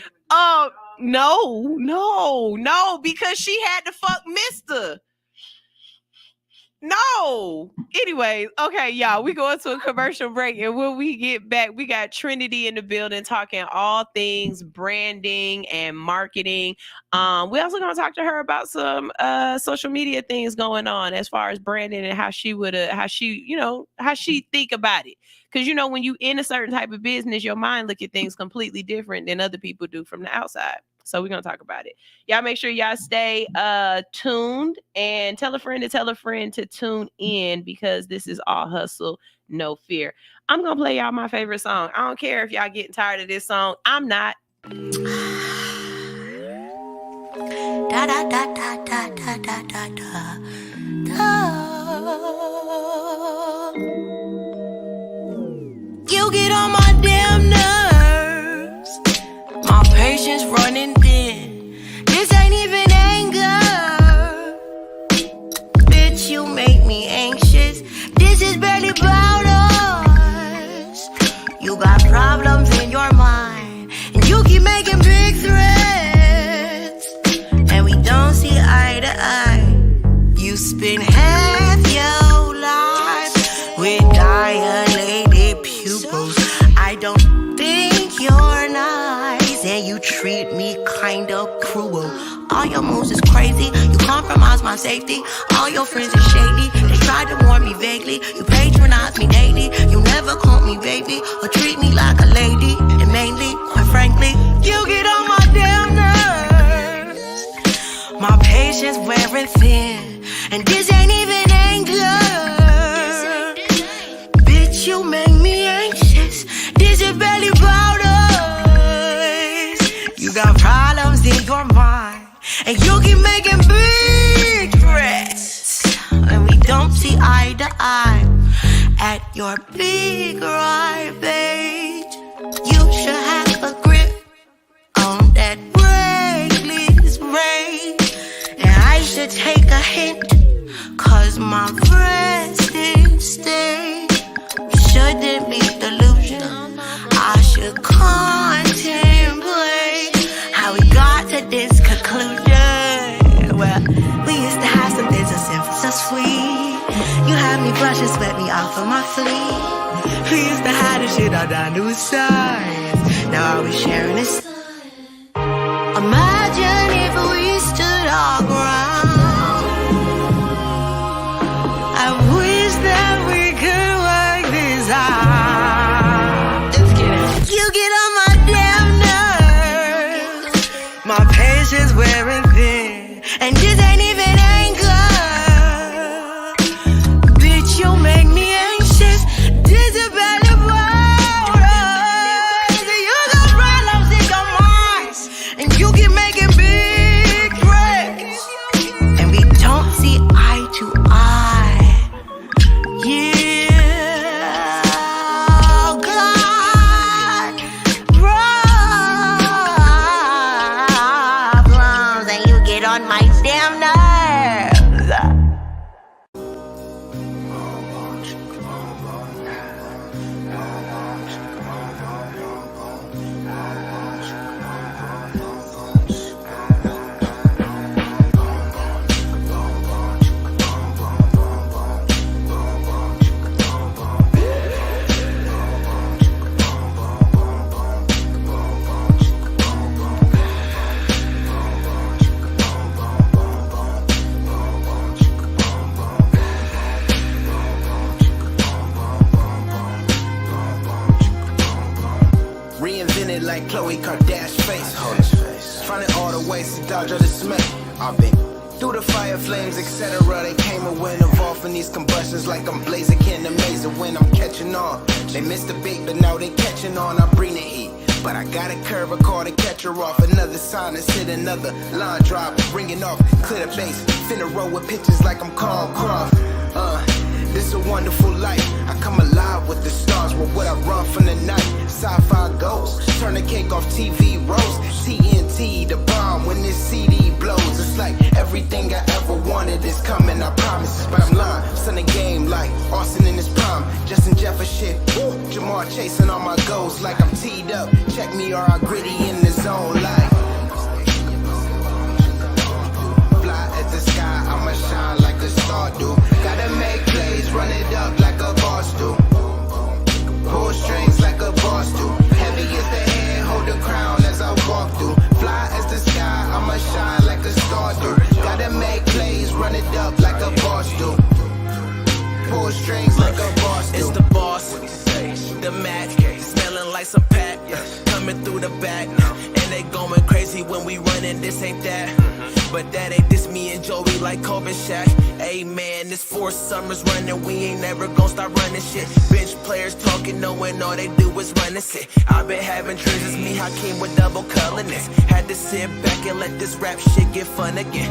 No, because she had to fuck Mr. No. Anyways, okay, y'all, we going to a commercial break, and when we get back, we got Trinity in the building talking all things branding and marketing. We also going to talk to her about some social media things going on as far as branding and how she think about it. Because, when you in a certain type of business, your mind look at things completely different than other people do from the outside. So we're going to talk about it. Y'all make sure y'all stay tuned and tell a friend to tune in because this is all hustle, no fear. I'm going to play y'all my favorite song. I don't care if y'all getting tired of this song. I'm not. Da da da da da da da da da. You get on my damn nerves. My patience running thin. This ain't even anger. Bitch, you make me anxious. This is barely about us. You got problems in your mind, and you keep making big threats, and we don't see eye to eye. You spend half your life with dilated pupils. I don't think you're nice, and you treat me kinda cruel. All your moves is crazy, you compromise my safety. All your friends are shady, they tried to warn me vaguely. You patronize me daily, you never call me baby or treat me like a lady. And mainly, quite frankly, you get on my damn nerves. My patience wearing thin, and this ain't even anger. Bitch, you make me anxious. This is barely about us. You got problems in your mind, and you keep making big threats, and we don't see eye to eye. At your big ribage, you should have a grip on that reckless rage. And I should take a hint, cause my resting state shouldn't be delusion. I should got me blushing, sweat me off of my sleeve. We used to hide this shit all down to a science. Now are we sharing this? Imagine if we stood our ground. I wish that we could work this out. Let's get it. You get on my damn nerves. My patience wearing thin, and this ain't even anger. Bitch, you make me anxious. This is about the world. You got problems in your mind, and you keep making big threats, and we don't see eye to eye. Yeah, God, problems, and you get on my damn nerves. Reinvented like Khloe Kardashian face. Finding all the ways to dodge or dismay. I've been through the fire, flames, etc. They came and went involved in these combustions like I'm blazing. Can't amaze it when I'm catching on. They missed the beat, but now they catching on. I bring the heat, but I got a curve, a call to catch her off. Another sign to hit another line drop, ringing off, clear the base. Finna roll with pitches like I'm Carl Croft. This a wonderful life. I come alive with the stars. With what I run from the night. Sci-fi goes. Turn the cake off TV rolls. TNT, the bomb when this CD blows. It's like everything I ever wanted is coming, I promise. But I'm lying. Son of game like Austin in his prime. Justin Jefferson. Woo. Jamar chasing all my goals like I'm teed up. Check me or I gritty in the zone like. Fly at the sky, I'ma shine like a star do. Gotta make plays, run it up like a boss do. Pull strings like a boss do. Heavy as the head, hold the crown as I walk through. Fly as the sky, I'ma shine like a star do. Gotta make plays, run it up like a boss do. Pull strings like a boss do. It's the boss, the Mac, smelling like some pack, coming through the back, and they going crazy when we running. This ain't that, but that ain't this. Me and Joey like Kobe Shaq. Hey man, this 4 summers running, we ain't never gon' stop running shit. Bench players talking, knowing all they do is run and sit. I've been having dreams, it's me, Hakeem with double colorness. Had to sit back and let this rap shit get fun again.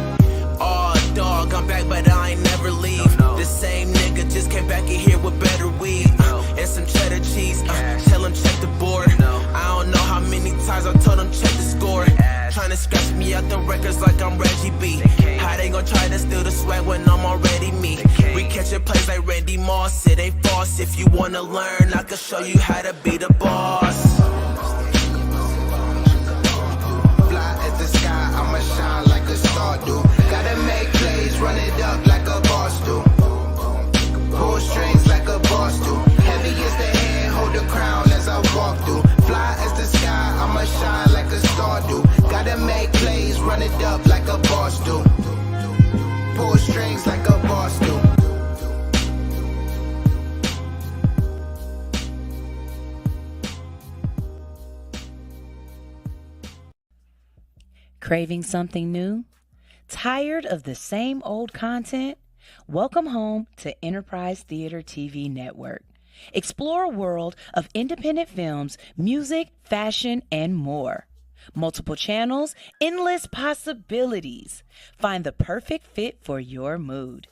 Oh dog, I'm back, but I ain't never leave. The same nigga just came back in here with better weed and some cheddar cheese. Tell him check the board. I don't know how many times I told him check the score. Tryna scratch me out the records like I'm Reggie B. How they gon' try to steal the swag when I'm already me? We catchin' plays like Randy Moss, it ain't false. If you wanna learn, I can show you how to be the boss. Fly at the sky, I'ma shine like a star do. Gotta make plays, run it up like a boss do. Pull strings like a boss do. Heavy as the head, hold the crown as I walk through. Fly as the sky, I'ma shine like a star do. Gotta make plays, run it up like a boss do. Pull strings like a boss do. Craving something new? Tired of the same old content? Welcome home to Enterprise Theater TV Network. Explore a world of independent films, music, fashion, and more. Multiple channels, endless possibilities. Find the perfect fit for your mood.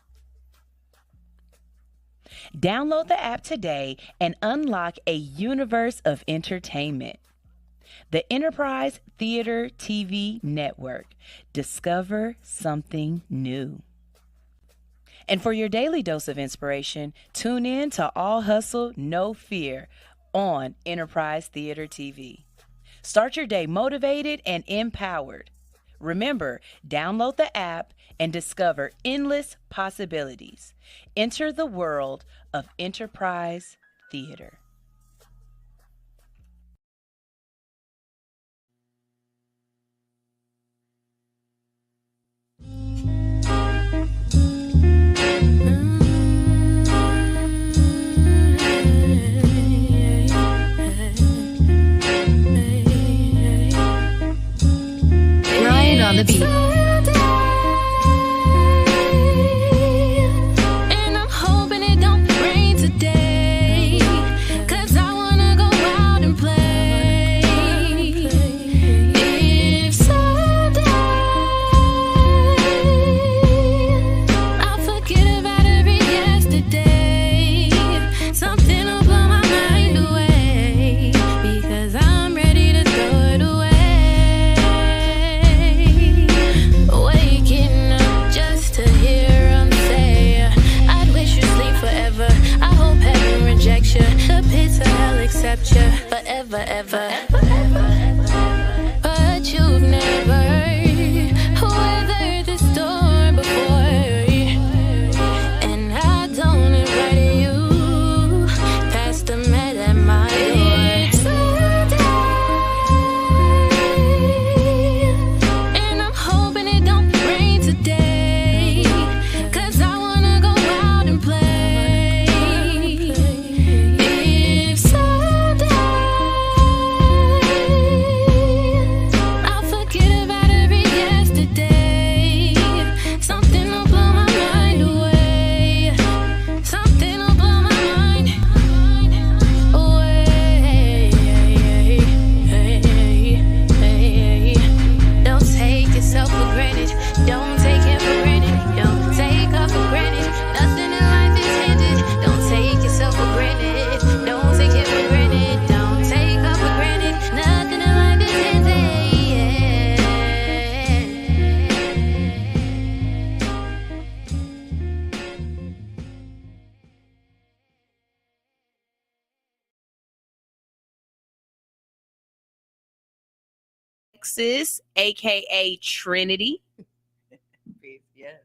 Download the app today and unlock a universe of entertainment. The Enterprise Theater TV Network. Discover something new. And for your daily dose of inspiration, tune in to All Hustle, No Fear on Enterprise Theater TV. Start your day motivated and empowered. Remember, download the app and discover endless possibilities. Enter the world of Enterprise Theater. Ryan on the beat. And I'm hoping it don't rain today, 'cause I wanna go out and play. If someday I'll forget about every yesterday, something will blow my mind away, because I'm ready to throw it away. Waking up just to hear him say, I'd wish you sleep forever. I hope heaven rejects you, the pits of hell accept you forever, ever. But you've never weathered the storm before, and I don't invite you past the mat at my door. And I'm hoping it don't rain today, 'cause I wanna go out and play. If someday I'll forget about every yesterday, something will blow my mind away. Something will blow my mind away. Don't take yourself for granted. Don't take it for granted. Don't take up for granted. Nothing in life is handed. Don't take yourself for granted. Don't take it for granted. Don't take up for granted. Nothing in life is handed. Texas, aka Trinity. Yes.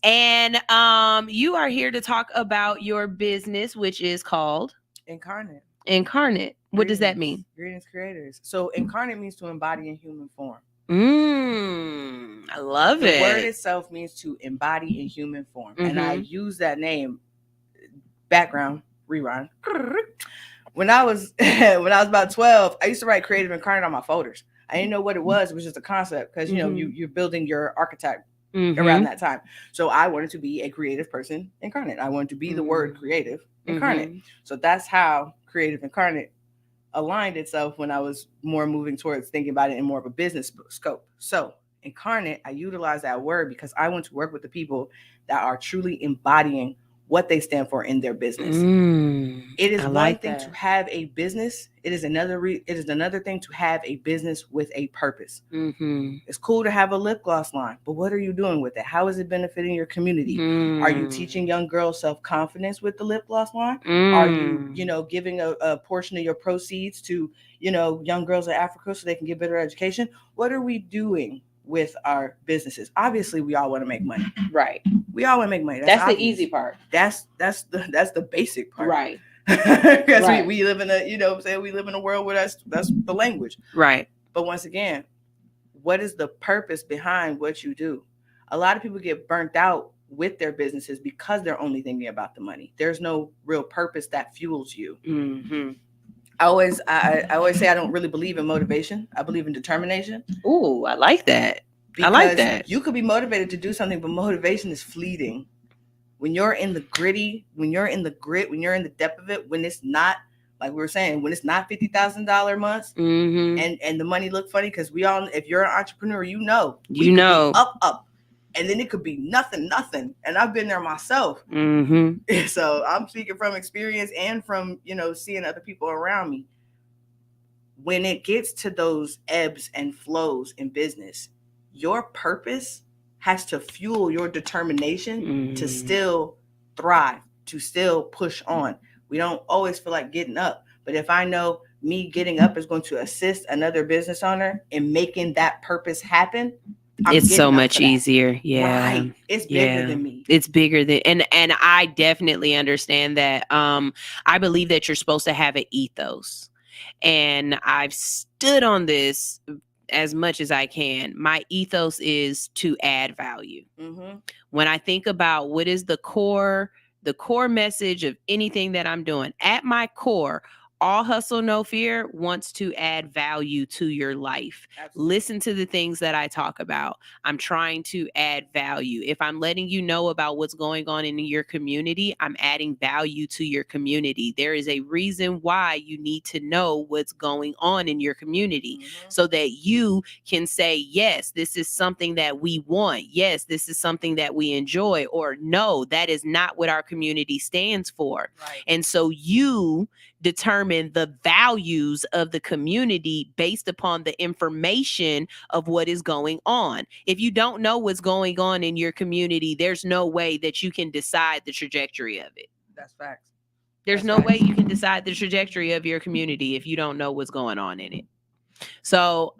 And you are here to talk about your business, which is called Incarnate. Incarnate. What does that mean? Greetings, creators. So incarnate means to embody in human form. I love The it. word itself means to embody in human form. And I Mhm. use that name, background, rewind. When I was about 12, I used to write creative incarnate on my folders. I didn't know what it was. It was just a concept, because you're building your archetype around that time. So I wanted to be a creative person incarnate. I wanted to be the word creative incarnate. So that's how creative incarnate aligned itself when I was more moving towards thinking about it in more of a business scope. So incarnate, I utilize that word because I want to work with the people that are truly embodying what they stand for in their business. It is one thing to have a business. It is another thing to have a business with a purpose. It's cool to have a lip gloss line, but what are you doing with it? How is it benefiting your community? Are you teaching young girls self-confidence with the lip gloss line? Are you, giving a portion of your proceeds to, young girls in Africa so they can get better education? What are we doing with our businesses? Obviously, we all want to make money. Right. We all want to make money. That's the easy part. That's the basic part. Right. Because Right. we live in we live in a world where that's the language. Right. But once again, what is the purpose behind what you do? A lot of people get burnt out with their businesses because they're only thinking about the money. There's no real purpose that fuels you. I always say I don't really believe in motivation. I believe in determination. Ooh, I like that. Because you could be motivated to do something, but motivation is fleeting. When you're in the gritty, when you're in the grit, when you're in the depth of it, when it's not, like we were saying, when it's not $50,000 months and the money look funny, because we all, if you're an entrepreneur, we could be up, and then it could be nothing. And I've been there myself. So I'm speaking from experience and from, seeing other people around me. When it gets to those ebbs and flows in business, your purpose has to fuel your determination to still thrive, to still push on. We don't always feel like getting up. But if I know me getting up is going to assist another business owner in making that purpose happen, it's so much easier. Yeah. Right. It's bigger than me. It's bigger than, and I definitely understand that. I believe that you're supposed to have an ethos. And I've stood on this as much as I can. My ethos is to add value. Mm-hmm. When I think about what is the core message of anything that I'm doing, at my core, All Hustle No Fear wants to add value to your life. Absolutely. Listen to the things that I talk about. I'm trying to add value. If I'm letting you know about what's going on in your community, I'm adding value to your community. There is a reason why you need to know what's going on in your community, so that you can say, yes, this is something that we want. Yes, this is something that we enjoy, or no, that is not what our community stands for. Right. And so you determine the values of the community based upon the information of what is going on. If you don't know what's going on in your community, there's no way that you can decide the trajectory of it. That's facts. There's no way you can decide the trajectory of your community if you don't know what's going on in it. So,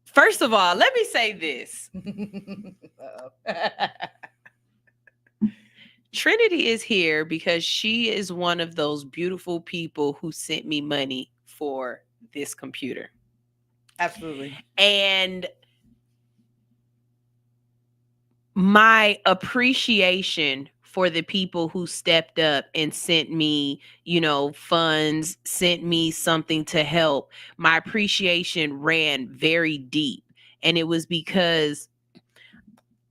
first of all, let me say this. Trinity is here because she is one of those beautiful people who sent me money for this computer. Absolutely. And my appreciation for the people who stepped up and sent me, funds, sent me something to help, my appreciation ran very deep. And it was because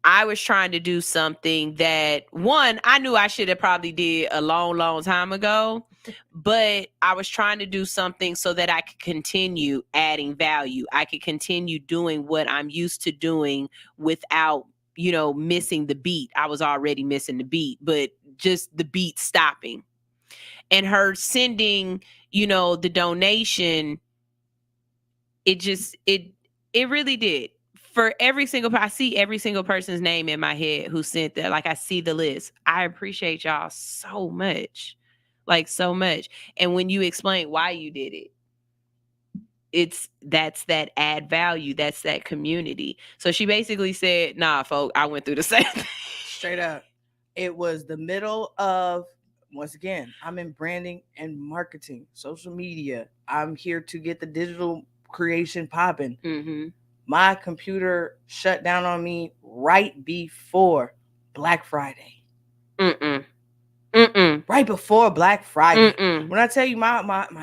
I was trying to do something that, one, I knew I should have probably did a long, long time ago, but I was trying to do something so that I could continue adding value. I could continue doing what I'm used to doing without, missing the beat. I was already missing the beat, but just the beat stopping. And her sending, the donation, it really did. For every single, I see every single person's name in my head who sent that. Like, I see the list. I appreciate y'all so much, like so much. And when you explain why you did it, that's that add value. That's that community. So she basically said, nah, folk, I went through the same thing. Straight up. It was the middle of, once again, I'm in branding and marketing, social media. I'm here to get the digital creation popping. Mm-hmm. My computer shut down on me right before Black Friday. Right before Black Friday. When I tell you my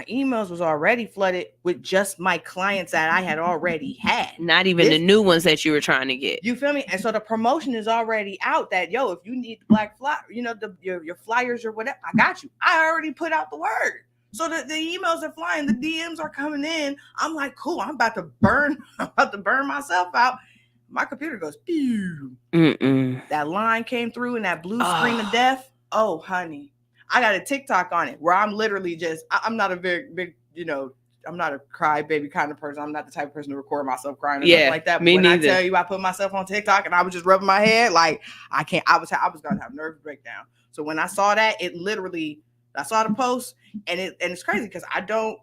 emails was already flooded with just my clients that I had already had. Not even the new ones that you were trying to get. You feel me? And so the promotion is already out that, yo, if you need the Black Flyer, your flyers or whatever, I got you. I already put out the word. So the emails are flying, the DMs are coming in. I'm like, cool, I'm about to burn myself out. My computer goes, pew. That line came through and that blue screen of death. Oh, honey. I got a TikTok on it where I'm literally just, I'm not a very big, I'm not a crybaby kind of person. I'm not the type of person to record myself crying or something like that. But when I tell you I put myself on TikTok and I was just rubbing my head, like I was going to have a nervous breakdown. So when I saw that, I saw the post and it's crazy because I don't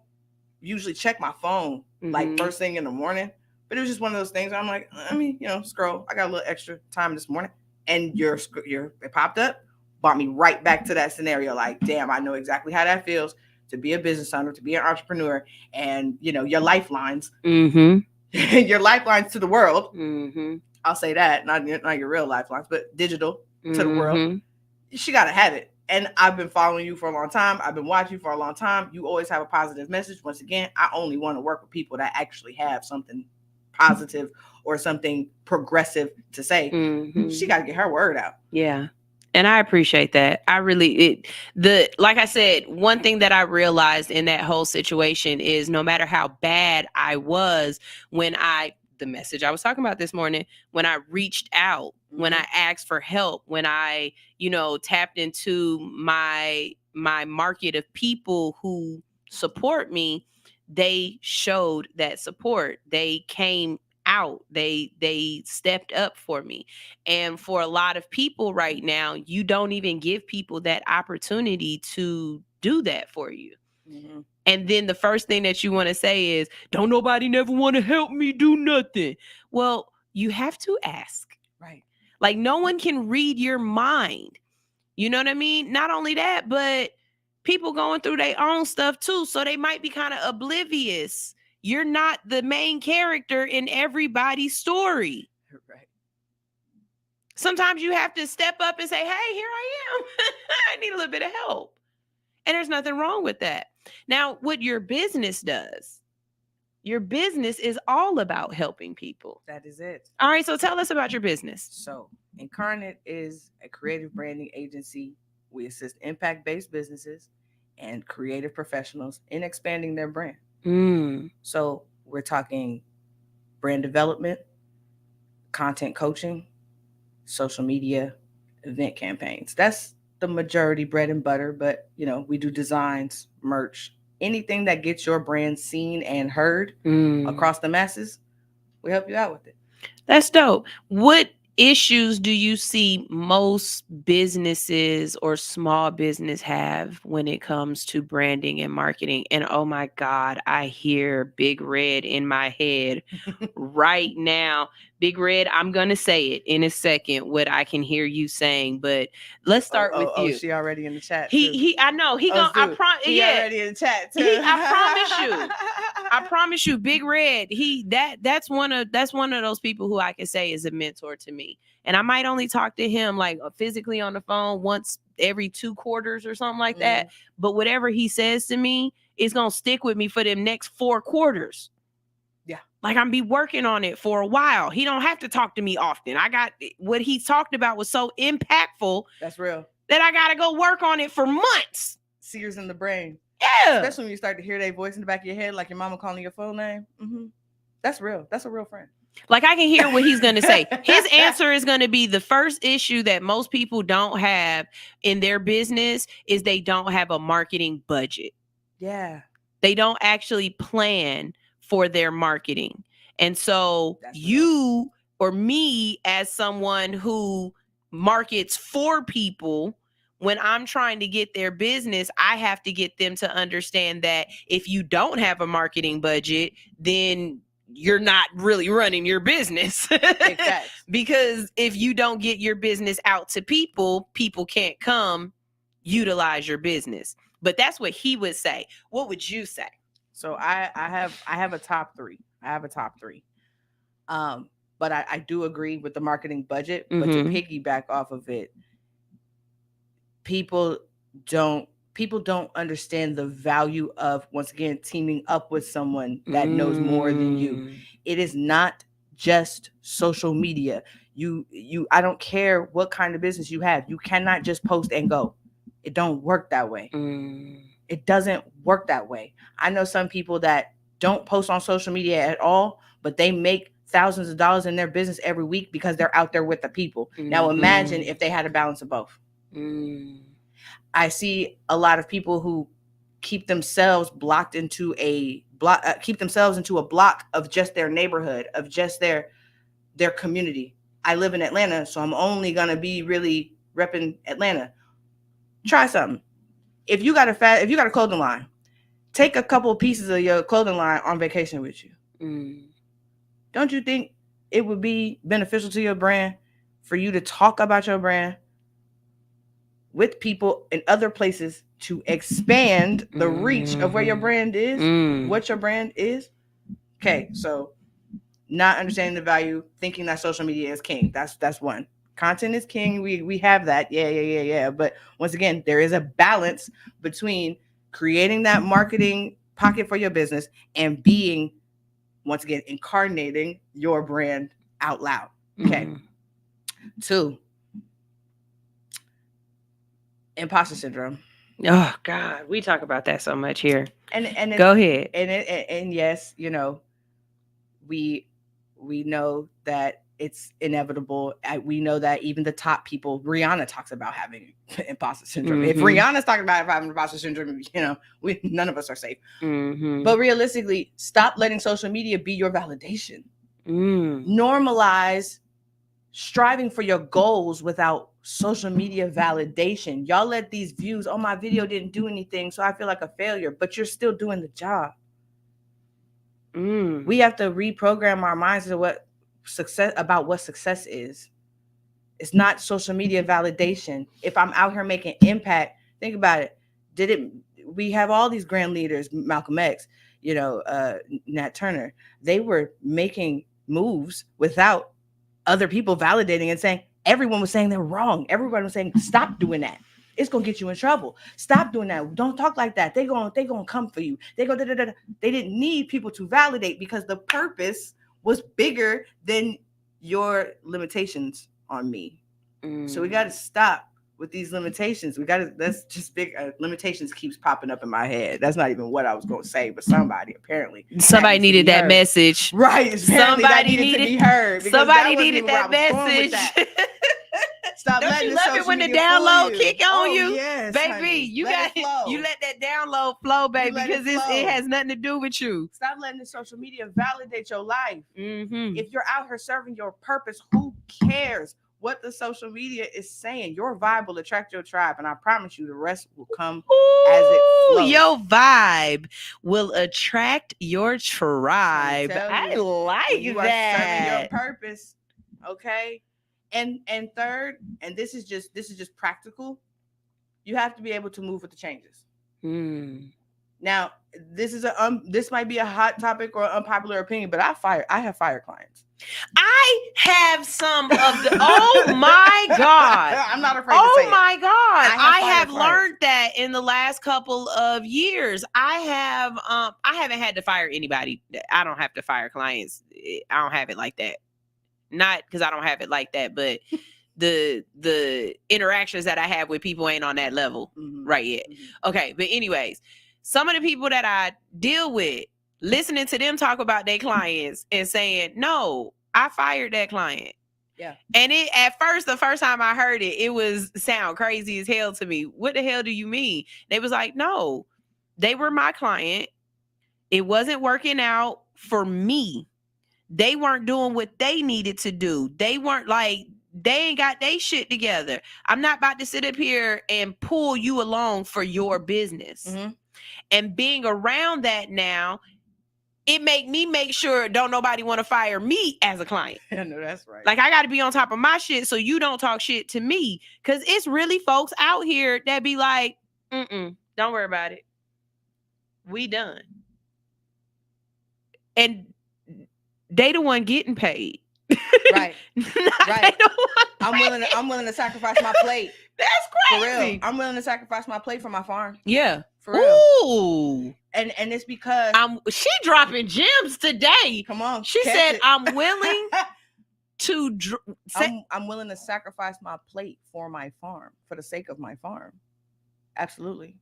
usually check my phone like first thing in the morning, but it was just one of those things. I'm like, let me, scroll. I got a little extra time this morning, and it popped up, brought me right back to that scenario. Like, damn, I know exactly how that feels to be a business owner, to be an entrepreneur, and your lifelines, your lifelines to the world. I'll say that, not your real lifelines, but digital to the world. She got to have it. And I've been following you for a long time. I've been watching you for a long time. You always have a positive message. Once again, I only want to work with people that actually have something positive or something progressive to say. She got to get her word out. Yeah. And I appreciate that. Like I said, one thing that I realized in that whole situation is no matter how bad I was, the message I was talking about this morning, when I reached out, when I asked for help, when I, tapped into my market of people who support me, they showed that support. They came out. They stepped up for me. And for a lot of people right now, you don't even give people that opportunity to do that for you. And then the first thing that you want to say is, don't nobody never want to help me do nothing. Well, you have to ask. Right. Like, no one can read your mind. You know what I mean? Not only that, but people going through their own stuff too. So they might be kind of oblivious. You're not the main character in everybody's story. Right. Sometimes you have to step up and say, hey, here I am. I need a little bit of help. And there's nothing wrong with that. Now, what your business does, your business is all about helping people. That is it. All right. So tell us about your business. So Incarnate is a creative branding agency. We assist impact-based businesses and creative professionals in expanding their brand. So we're talking brand development, content coaching, social media, event campaigns. That's the majority bread and butter, but you know, we do designs, merch, anything that gets your brand seen and heard across the masses. We help you out with it. That's dope. What issues do you see most businesses or small business have when it comes to branding and marketing? And oh my God, I hear Big Red in my head right now. Big Red, I'm going to say it in a second, what I can hear you saying, but let's start with you. Oh, she already in the chat. I know he gonna, already in the chat too. I promise you, Big Red, that's one of those people who I can say is a mentor to me. And I might only talk to him like physically on the phone once every 2 quarters or something like that. But whatever he says to me is going to stick with me for them next 4 quarters. Yeah. Like I'm be working on it for a while. He don't have to talk to me often. I got what he talked about was so impactful. That's real. That I got to go work on it for months. Sears in the brain. Yeah. Especially when you start to hear their voice in the back of your head, like your mama calling your full name. That's real. That's a real friend. Like I can hear what he's going to say. His answer is going to be the first issue that most people don't have in their business is they don't have a marketing budget. Yeah. They don't actually plan for their marketing. And so you or me as someone who markets for people, when I'm trying to get their business, I have to get them to understand that if you don't have a marketing budget, then you're not really running your business. Exactly. Because if you don't get your business out to people, people can't come utilize your business. But that's what he would say. What would you say? So I have a top 3. But I do agree with the marketing budget. But to piggyback off of it, people don't understand the value of, once again, teaming up with someone that knows more than you. It is not just social media. I don't care what kind of business you have. You cannot just post and go. It don't work that way. It doesn't work that way. I know some people that don't post on social media at all, but they make thousands of dollars in their business every week because they're out there with the people. Now imagine if they had a balance of both. I see a lot of people who keep themselves into a block of just their neighborhood, of just their community. I live in Atlanta, so I'm only gonna be really repping Atlanta. Try something. If you got a clothing line, take a couple of pieces of your clothing line on vacation with you. Don't you think it would be beneficial to your brand for you to talk about your brand with people in other places to expand the reach of where your brand is, what your brand is? Okay, so not understanding the value, thinking that social media is king. That's one. Content is king. We have that. Yeah. But once again, there is a balance between creating that marketing pocket for your business and being, once again, incarnating your brand out loud. Okay. 2, imposter syndrome. Oh God, we talk about that so much here. And go ahead. And yes, you know, we know that it's inevitable. We know that even the top people, Rihanna talks about having imposter syndrome. If Rihanna's talking about having imposter syndrome, you know, none of us are safe. But realistically, stop letting social media be your validation. Normalize striving for your goals without social media validation. Y'all let these views, oh, my video didn't do anything, so I feel like a failure, but you're still doing the job. We have to reprogram our minds to what success is. It's not social media validation. If I'm out here making impact, think about it. We have all these grand leaders, Malcolm X, Nat Turner. They were making moves without other people validating and saying, everyone was saying they're wrong. Everyone was saying, stop doing that. It's gonna get you in trouble. Stop doing that. Don't talk like that. They gonna come for you. They didn't need people to validate because the purpose was bigger than your limitations on me. So we got to stop with these limitations. That's just big. Limitations keeps popping up in my head. That's not even what I was going to say, but somebody needed that message. Right. Somebody needed to be heard. Somebody needed that message. Stop. Don't you love it when the download kick on you? Yes, baby, honey. You let that download flow, baby, because it has nothing to do with you. Stop letting the social media validate your life. Mm-hmm. If you're out here serving your purpose, who cares what the social media is saying? Your vibe will attract your tribe, and I promise you the rest will come as it flows. Your vibe will attract your tribe. I like you that. Are serving your purpose, okay? And third, and this is just practical, you have to be able to move with the changes. Now, this might be a hot topic or unpopular opinion, but I have fired clients. I have some of the oh my God. I'm not afraid to say Oh my God. I have clients. learned that in the last couple of years. I haven't had to fire anybody. I don't have to fire clients. I don't have it like that. Not because I don't have it like that, but the interactions that I have with people ain't on that level right yet. Okay, but anyways, some of the people that I deal with, listening to them talk about their clients and saying, no, I fired that client. Yeah. And the first time I heard it, it was sound crazy as hell to me. What the hell do you mean? They was like, no, they were my client. It wasn't working out for me. They weren't doing what they needed to do. They weren't they ain't got their shit together. I'm not about to sit up here and pull you along for your business. Mm-hmm. And being around that now, it make me make sure don't nobody want to fire me as a client. I know that's right. Like I got to be on top of my shit so you don't talk shit to me. Because it's really folks out here that be like, don't worry about it. We done. And they the one getting paid. Right. Right. I'm willing to sacrifice my plate. That's crazy. For real. I'm willing to sacrifice my plate for my farm. Yeah. For real. Ooh. And it's because she dropping gems today. Come on. She said I'm willing to I'm willing to sacrifice my plate for my farm, for the sake of my farm. Absolutely.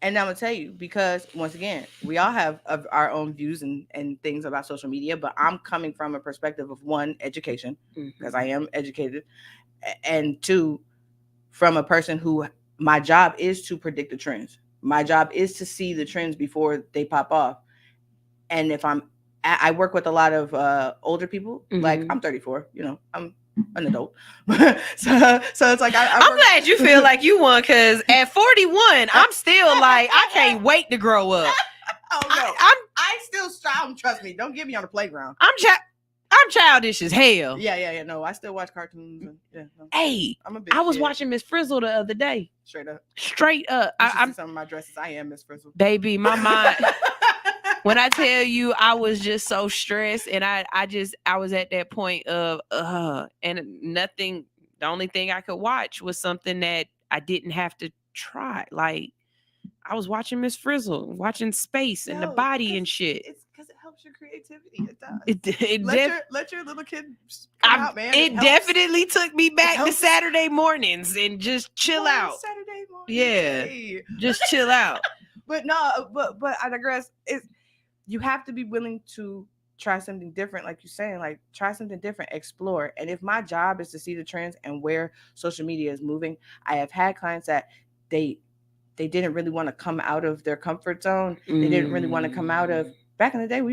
And I'm going to tell you, because once again, we all have our own views and things about social media, but I'm coming from a perspective of one, education, because I am educated, and two, from a person who my job is to predict the trends. My job is to see the trends before they pop off. And if I work with a lot of older people, like I'm 34, I'm an adult. so it's like I'm glad you feel like you won, because at 41 I'm still like I can't wait to grow up. Oh no, I still strong. Trust me, don't get me on the playground. I'm childish as hell. Yeah. No, I still watch cartoons. Hey, I was watching Miss Frizzle the other day. Straight up. I'm some of my dresses. I am Miss Frizzle. Baby, my mind. When I tell you, I was just so stressed, and I was at that point of and nothing. The only thing I could watch was something that I didn't have to try. Like I was watching Miss Frizzle, watching space and the body and shit. It's because it helps your creativity. It does. Let your little kid come out, man. It definitely took me back to Saturday mornings and just chill out. Saturday morning. Yeah, Hey. just chill out. But no, but I digress. You have to be willing to try something different, like you're saying, like try something different, explore. And if my job is to see the trends and where social media is moving, I have had clients that they didn't really want to come out of their comfort zone. They didn't really want to come out of, back in the day, in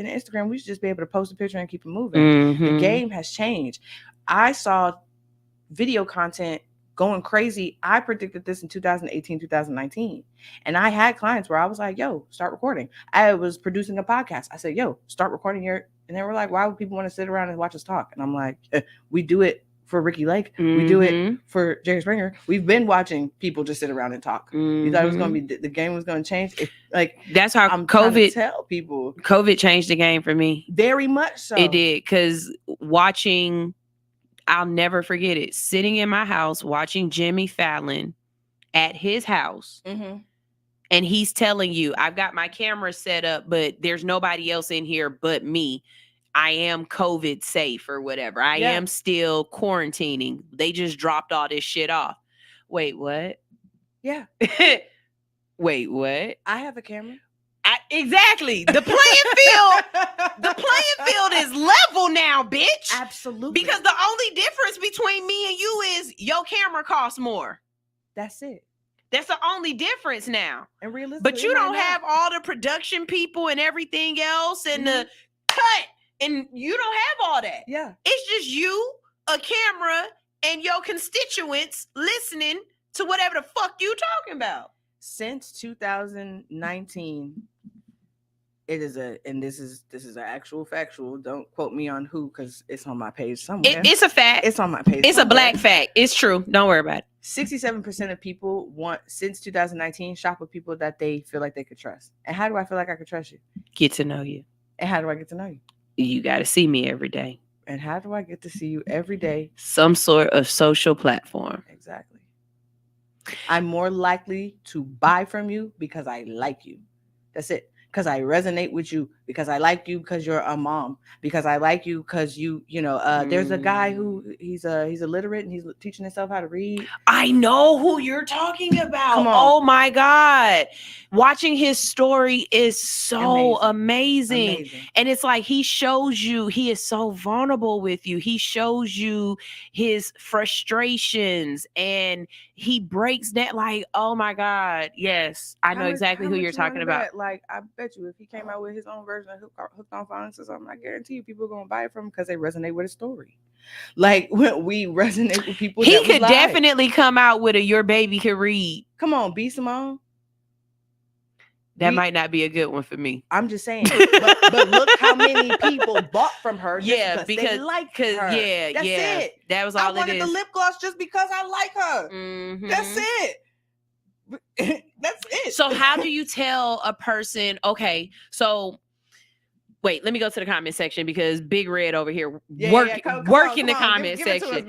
Instagram, we used to just be able to post a picture and keep it moving. The game has changed. I saw video content going crazy. I predicted this in 2018, 2019. And I had clients where I was like, yo, start recording. I was producing a podcast. I said, yo, start recording your, and they were like, why would people want to sit around and watch us talk? And I'm like, we do it for Ricky Lake. We do it for Jerry Springer. We've been watching people just sit around and talk. You thought it was going to be, the game was going to change? That's how I'm COVID tell people. COVID changed the game for me. Very much so. It did, because watching, I'll never forget it, sitting in my house watching Jimmy Fallon at his house. And he's telling you, I've got my camera set up, but there's nobody else in here but me. I am COVID safe or whatever. I am still quarantining. They just dropped all this shit off. Wait, what? Yeah. Wait, what? I have a camera. Exactly. The playing field is level now, bitch. Absolutely. Because the only difference between me and you is your camera costs more. That's it. That's the only difference now. And realistically, but you don't have all the production people and everything else and the cut, and you don't have all that. Yeah. It's just you, a camera, and your constituents listening to whatever the fuck you talking about. Since 2019, it is and this is an actual factual. Don't quote me on who, because it's on my page somewhere. It's a fact. It's on my page. It's somewhere. A black fact. It's true. Don't worry about it. 67% of people since 2019 shop with people that they feel like they could trust. And how do I feel like I could trust you? Get to know you. And how do I get to know you? You got to see me every day. And how do I get to see you every day? Some sort of social platform. Exactly. I'm more likely to buy from you because I like you. That's it. Because I resonate with you, because I like you, because you're a mom, because I like you, because there's a guy who he's illiterate and he's teaching himself how to read. I know who you're talking about. Come on. Oh my God. Watching his story is so amazing. And it's like he shows you, he is so vulnerable with you. He shows you his frustrations and he breaks that, like, oh my God. Yes. I know exactly who you're talking about. Like, I bet you if he came out with his own version of Hooked on Phonics or something, I guarantee you people are going to buy it from him because they resonate with his story. Like, when we resonate with people. He could definitely come out with a Your Baby Could Read. Come on, B. Simone. That might not be a good one for me. I'm just saying. but look how many people bought from her. Just because they like her. Yeah, that's it. That was all it is. I wanted the lip gloss just because I like her. That's it. That's it. So how do you tell a person, okay, so wait, let me go to the comment section because Big Red over here work in the comment section.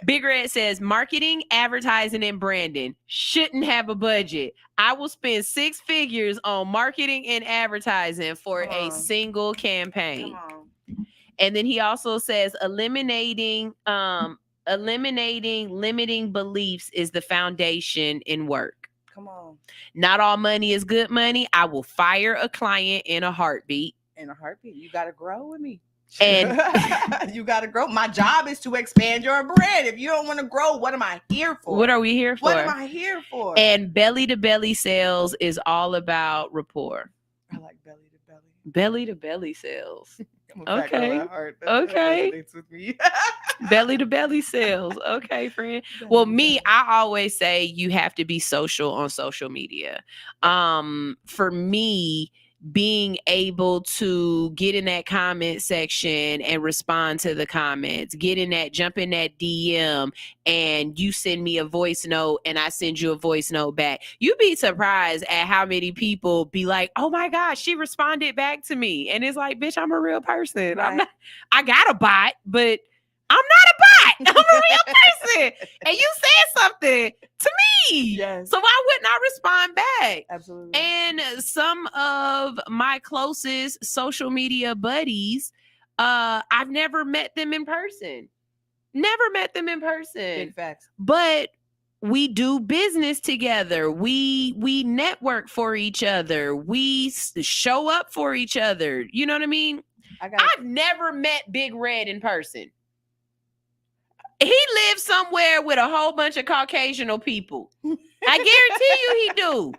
Big Red says marketing, advertising, and branding shouldn't have a budget. I will spend 6 figures on marketing and advertising for a single campaign. And then he also says limiting beliefs is the foundation in work. Come on. Not all money is good money. I will fire a client in a heartbeat. You got to grow with me. And you got to grow. My job is to expand your brand. If you don't want to grow, what am I here for? What are we here for? What am I here for? And belly to belly sales is all about rapport. I like belly to belly. Belly to belly sales. Okay. Okay. Belly to belly sales. Okay, friend. Well, me, I always say you have to be social on social media. For me, being able to get in that comment section and respond to the comments, jump in that DM, and you send me a voice note and I send you a voice note back. You'd be surprised at how many people be like, oh my gosh, she responded back to me. And it's like, bitch, I'm a real person. Right. I got a bot, but I'm not a bot. I'm a real person. And you said something to me. Yes. So why wouldn't I respond back? Absolutely. And some of my closest social media buddies, I've never met them in person. Big facts. But we do business together. We network for each other. We show up for each other. You know what I mean? I've never met Big Red in person. He lives somewhere with a whole bunch of Caucasian people. I guarantee you he do.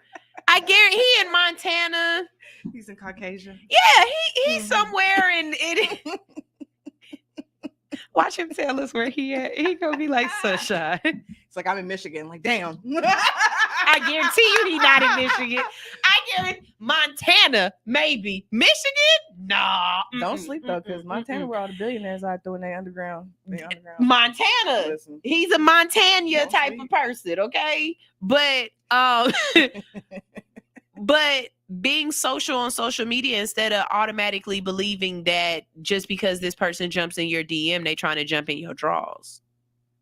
I guarantee he in Montana. He's in Caucasian. Yeah, he's somewhere in Watch him tell us where he at. He gonna be like, Sunshine. It's like, I'm in Michigan. Like, damn. I guarantee you he not in Michigan. I guarantee Montana, maybe. Michigan? Nah. Don't sleep though, because Montana, where all the billionaires are doing their underground. Montana. Listen. He's a Montana type of person, okay? But but being social on social media, instead of automatically believing that just because this person jumps in your DM, they trying to jump in your drawers.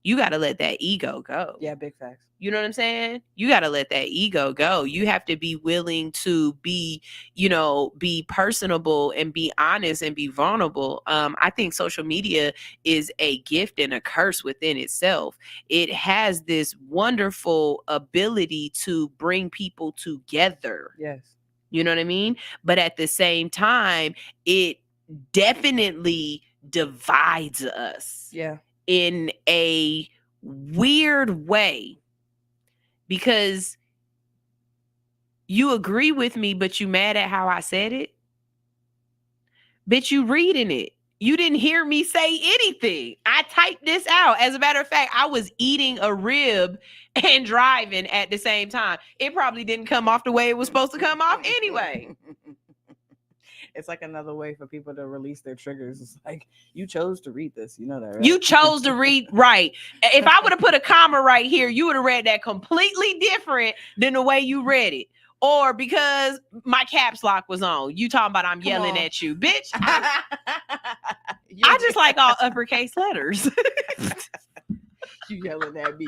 You got to let that ego go. Yeah, big facts. You know what I'm saying? You got to let that ego go. You have to be willing to be personable and be honest and be vulnerable. I think social media is a gift and a curse within itself. It has this wonderful ability to bring people together. Yes. You know what I mean? But at the same time, it definitely divides us. Yeah. In a weird way, because you agree with me, but you mad at how I said it. Bitch, you reading it. You didn't hear me say anything. I typed this out. As a matter of fact, I was eating a rib and driving at the same time. It probably didn't come off the way it was supposed to come off anyway. It's like another way for people to release their triggers. It's like, you chose to read this. You know that, right? You chose to read, right. If I would have put a comma right here, you would have read that completely different than the way you read it. Or because my caps lock was on. You talking about I'm yelling at you. Bitch, I just like all uppercase letters. You yelling at me.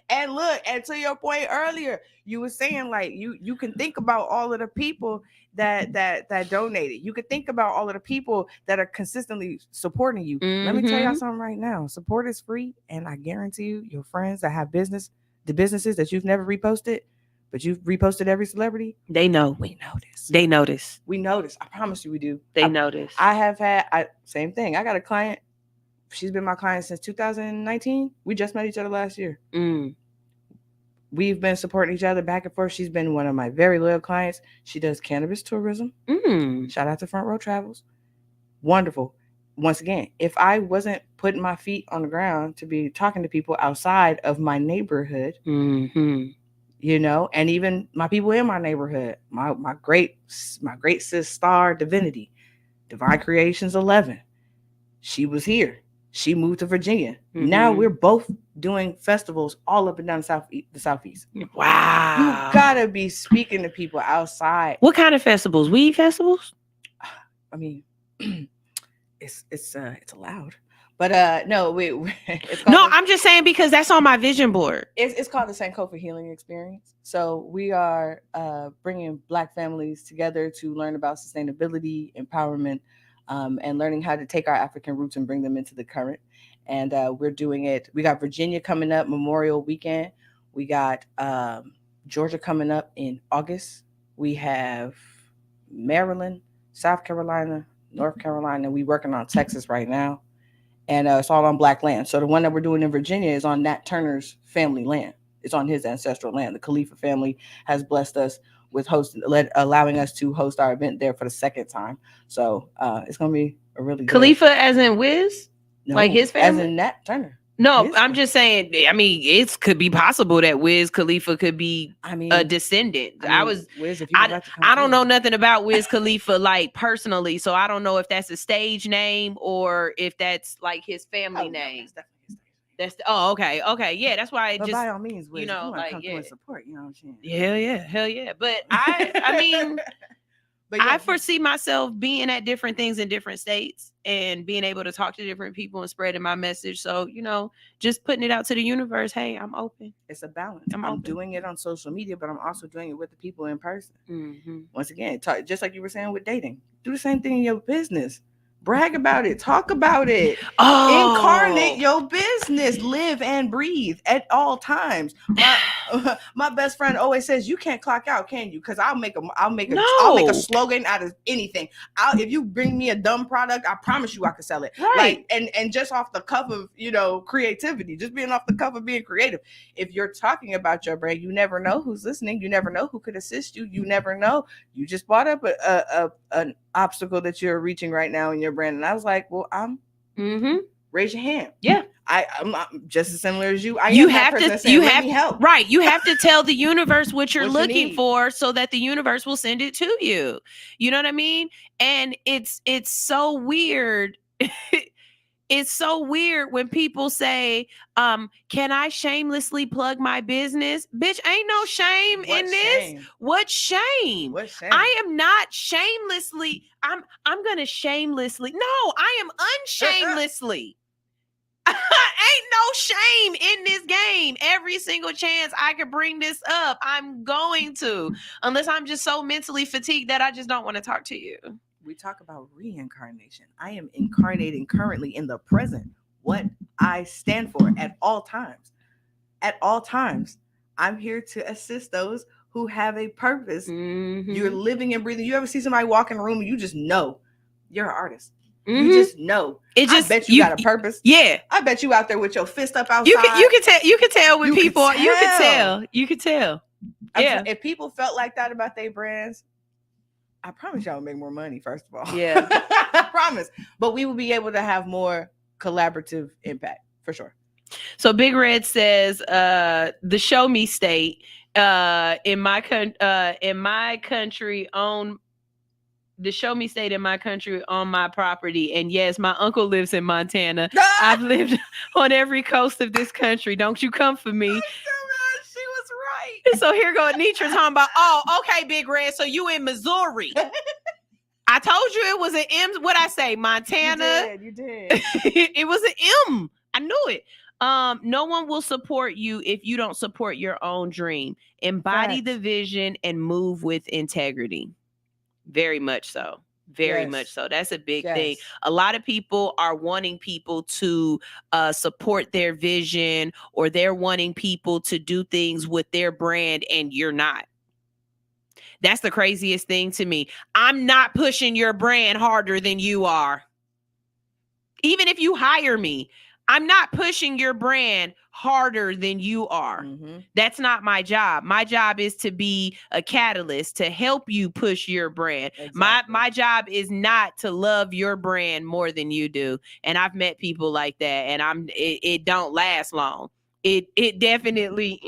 And look, and to your point earlier, you were saying like you can think about all of the people that donated. You could think about all of the people that are consistently supporting you. Mm-hmm. Let me tell y'all something right now. Support is free, and I guarantee you, your friends that have the businesses that you've never reposted, but you've reposted every celebrity. They know. We notice. They notice. We notice. I promise you, we do. They notice. I have had same thing. I got a client. She's been my client since 2019. We just met each other last year. We've been supporting each other back and forth. She's been one of my very loyal clients. She does cannabis tourism. Shout out to Front Row Travels. Wonderful. Once again, if I wasn't putting my feet on the ground to be talking to people outside of my neighborhood, you know, and even my people in my neighborhood, my great sis Star Divinity, Divine Creations 11, she was here. She moved to Virginia. Now we're both doing festivals all up and down the southeast. Wow. You gotta be speaking to people outside. What kind of festivals? Weed festivals? I mean, it's allowed. But no, I'm just saying because that's on my vision board. It's called the Sankofa Healing Experience. So we are bringing Black families together to learn about sustainability, empowerment, and learning how to take our African roots and bring them into the current. And we're doing it. We got Virginia coming up Memorial Weekend. We got Georgia coming up in August. We have Maryland, South Carolina, North Carolina. We're working on Texas right now. And it's all on Black land. So the one that we're doing in Virginia is on Nat Turner's family land. It's on his ancestral land. The Khalifa family has blessed us with allowing us to host our event there for the second time. So it's going to be a really Khalifa good. As in Wiz? No, like his family? As in Nat Turner. No, I'm just saying, I mean, it could be possible that Wiz Khalifa could be a descendant. Wiz, I don't know nothing about Wiz Khalifa, like personally. So I don't know if that's a stage name or if that's like his family name. That's okay. Yeah, that's why but by all means, Wiz, you know, like come and support, you know what I'm saying? Hell yeah. But I mean, but yeah, I foresee myself being at different things in different states and being able to talk to different people and spreading my message. So, you know, just putting it out to the universe. Hey, I'm open. It's a balance. I'm doing it on social media, but I'm also doing it with the people in person. Once again, just like you were saying with dating, do the same thing in your business. Brag about it. Talk about it. Incarnate your business. Live and breathe at all times. My best friend always says, "You can't clock out, can you?" Because I'll make a slogan out of anything. If you bring me a dumb product, I promise you I can sell it. Right. Like, and just off the cuff of, you know, creativity, just being off the cuff of being creative. If you're talking about your brand, you never know who's listening. You never know who could assist you. You never know. You just brought up an obstacle that you're reaching right now in your brand, and I was like, well, raise your hand. Yeah. I'm just as similar as you. You have to right. You have to tell the universe what you're looking for so that the universe will send it to you. You know what I mean? And it's so weird. It's so weird when people say, can I shamelessly plug my business? Bitch, ain't no shame in this. What shame? I am not shamelessly. I'm gonna shamelessly. No, I am unshamelessly. Ain't no shame in this game. Every single chance I could bring this up, I'm going to, unless I'm just so mentally fatigued that I just don't want to talk to you. We talk about reincarnation. I am incarnating currently in the present what I stand for at all times. At all times, I'm here to assist those who have a purpose. You're living and breathing. You ever see somebody walk in a room and you just know you're an artist? You just know. I bet you got a purpose. Yeah. I bet you out there with your fist up outside. You can tell when people. You can tell. Yeah. If people felt like that about their brands, I promise y'all will make more money. First of all, yeah, I promise. But we will be able to have more collaborative impact for sure. So Big Red says, the Show Me State in my country own. The Show Me State in my country on my property. And yes, my uncle lives in Montana. I've lived on every coast of this country. Don't you come for me. She was right. So here go Nitra talking about, oh, okay, Big Red. So you in Missouri. I told you it was an M. What'd I say? Montana. You did. It was an M. I knew it. No one will support you if you don't support your own dream. Embody the vision and move with integrity. Very much so. Very much so. That's a big thing. A lot of people are wanting people to support their vision, or they're wanting people to do things with their brand, and you're not. That's the craziest thing to me. I'm not pushing your brand harder than you are. Even if you hire me, I'm not pushing your brand harder than you are. That's not my job. My job is to be a catalyst to help you push your brand. Exactly. My job is not to love your brand more than you do. And I've met people like that, and it don't last long. It definitely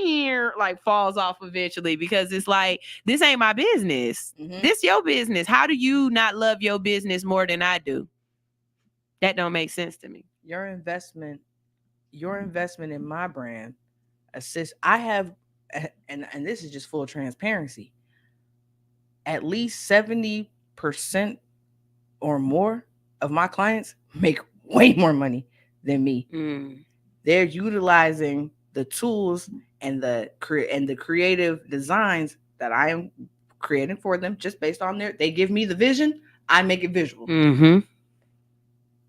like falls off eventually, because it's like, this ain't my business. This your business. How do you not love your business more than I do? That don't make sense to me. Your investment in my brand assists. I have, and this is just full transparency, at least 70% or more of my clients make way more money than me. They're utilizing the tools and the creative designs that I am creating for them, just based on they give me the vision, I make it visual.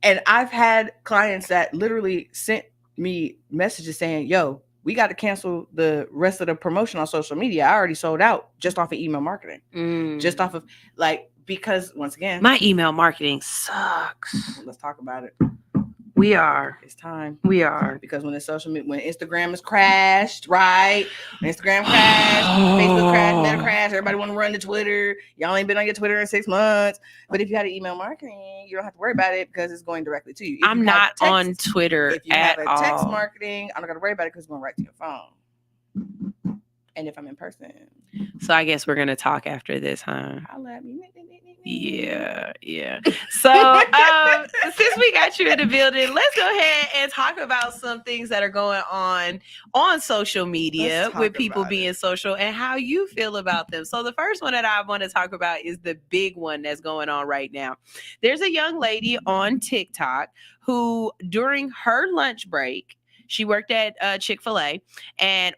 And I've had clients that literally sent me messages saying, yo, we got to cancel the rest of the promotion on social media. I already sold out just off of email marketing. Just off of, like, because once again, my email marketing sucks. Let's talk about it. It's time. We are. Because when Instagram is crashed, right? When Instagram crashed, Facebook crashed, Meta crashed, everybody want to run to Twitter. Y'all ain't been on your Twitter in 6 months. But if you had an email marketing, you don't have to worry about it because it's going directly to you. I'm not on Twitter if you at have a text marketing, I'm not going to worry about it because it's going right to your phone. And if I'm in person. So I guess we're going to talk after this, huh? Holla at me. Yeah. So since we got you in the building, let's go ahead and talk about some things that are going on social media with people being social and how you feel about them. So the first one that I want to talk about is the big one that's going on right now. There's a young lady on TikTok who, during her lunch break, she worked at Chick-fil-A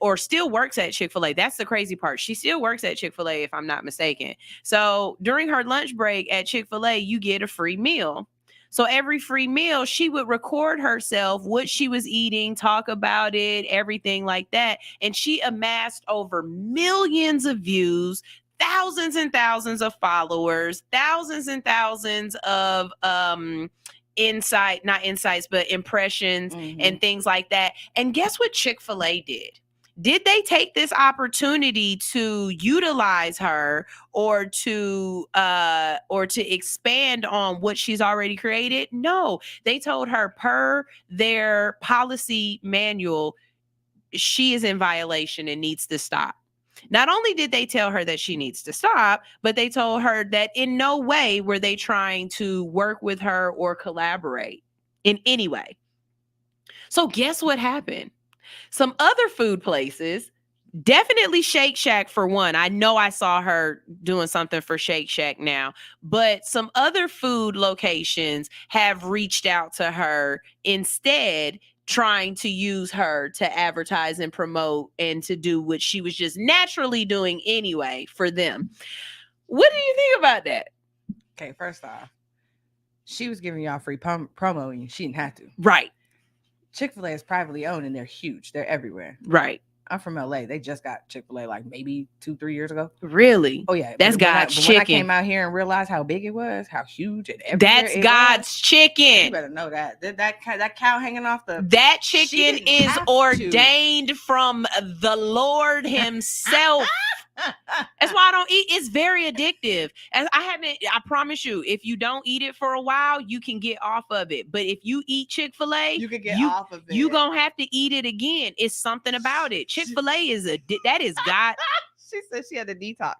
or still works at Chick-fil-A. That's the crazy part. She still works at Chick-fil-A, if I'm not mistaken. So during her lunch break at Chick-fil-A, you get a free meal. So every free meal, she would record herself, what she was eating, talk about it, everything like that. And she amassed over millions of views, thousands and thousands of followers, thousands and thousands of not insights, but impressions and things like that. And guess what Chick-fil-A did? Did they take this opportunity to utilize her or to expand on what she's already created? No, they told her per their policy manual, she is in violation and needs to stop. Not only did they tell her that she needs to stop, but they told her that in no way were they trying to work with her or collaborate in any way. So guess what happened? Some other food places, definitely Shake Shack for one. I know I saw her doing something for Shake Shack now, but some other food locations have reached out to her instead, trying to use her to advertise and promote and to do what she was just naturally doing anyway for them. What do you think about that? Okay, first off, she was giving y'all free promo and she didn't have to. Right. Chick-fil-A is privately owned and they're huge. They're everywhere. Right. I'm from LA. They just got Chick-fil-A like maybe 2-3 years ago. Really? Oh yeah. That's God's chicken. When I came out here and realized how big it was, how huge and everywhere that's God's chicken. You better know that. That cow hanging off the that chicken is ordained from the Lord himself. That's why I don't eat. It's very addictive. And I promise you, if you don't eat it for a while, you can get off of it. But if you eat Chick-fil-A, you can get off of it. You're going to have to eat it again. It's something about it. Chick-fil-A that is God. She said she had a detox.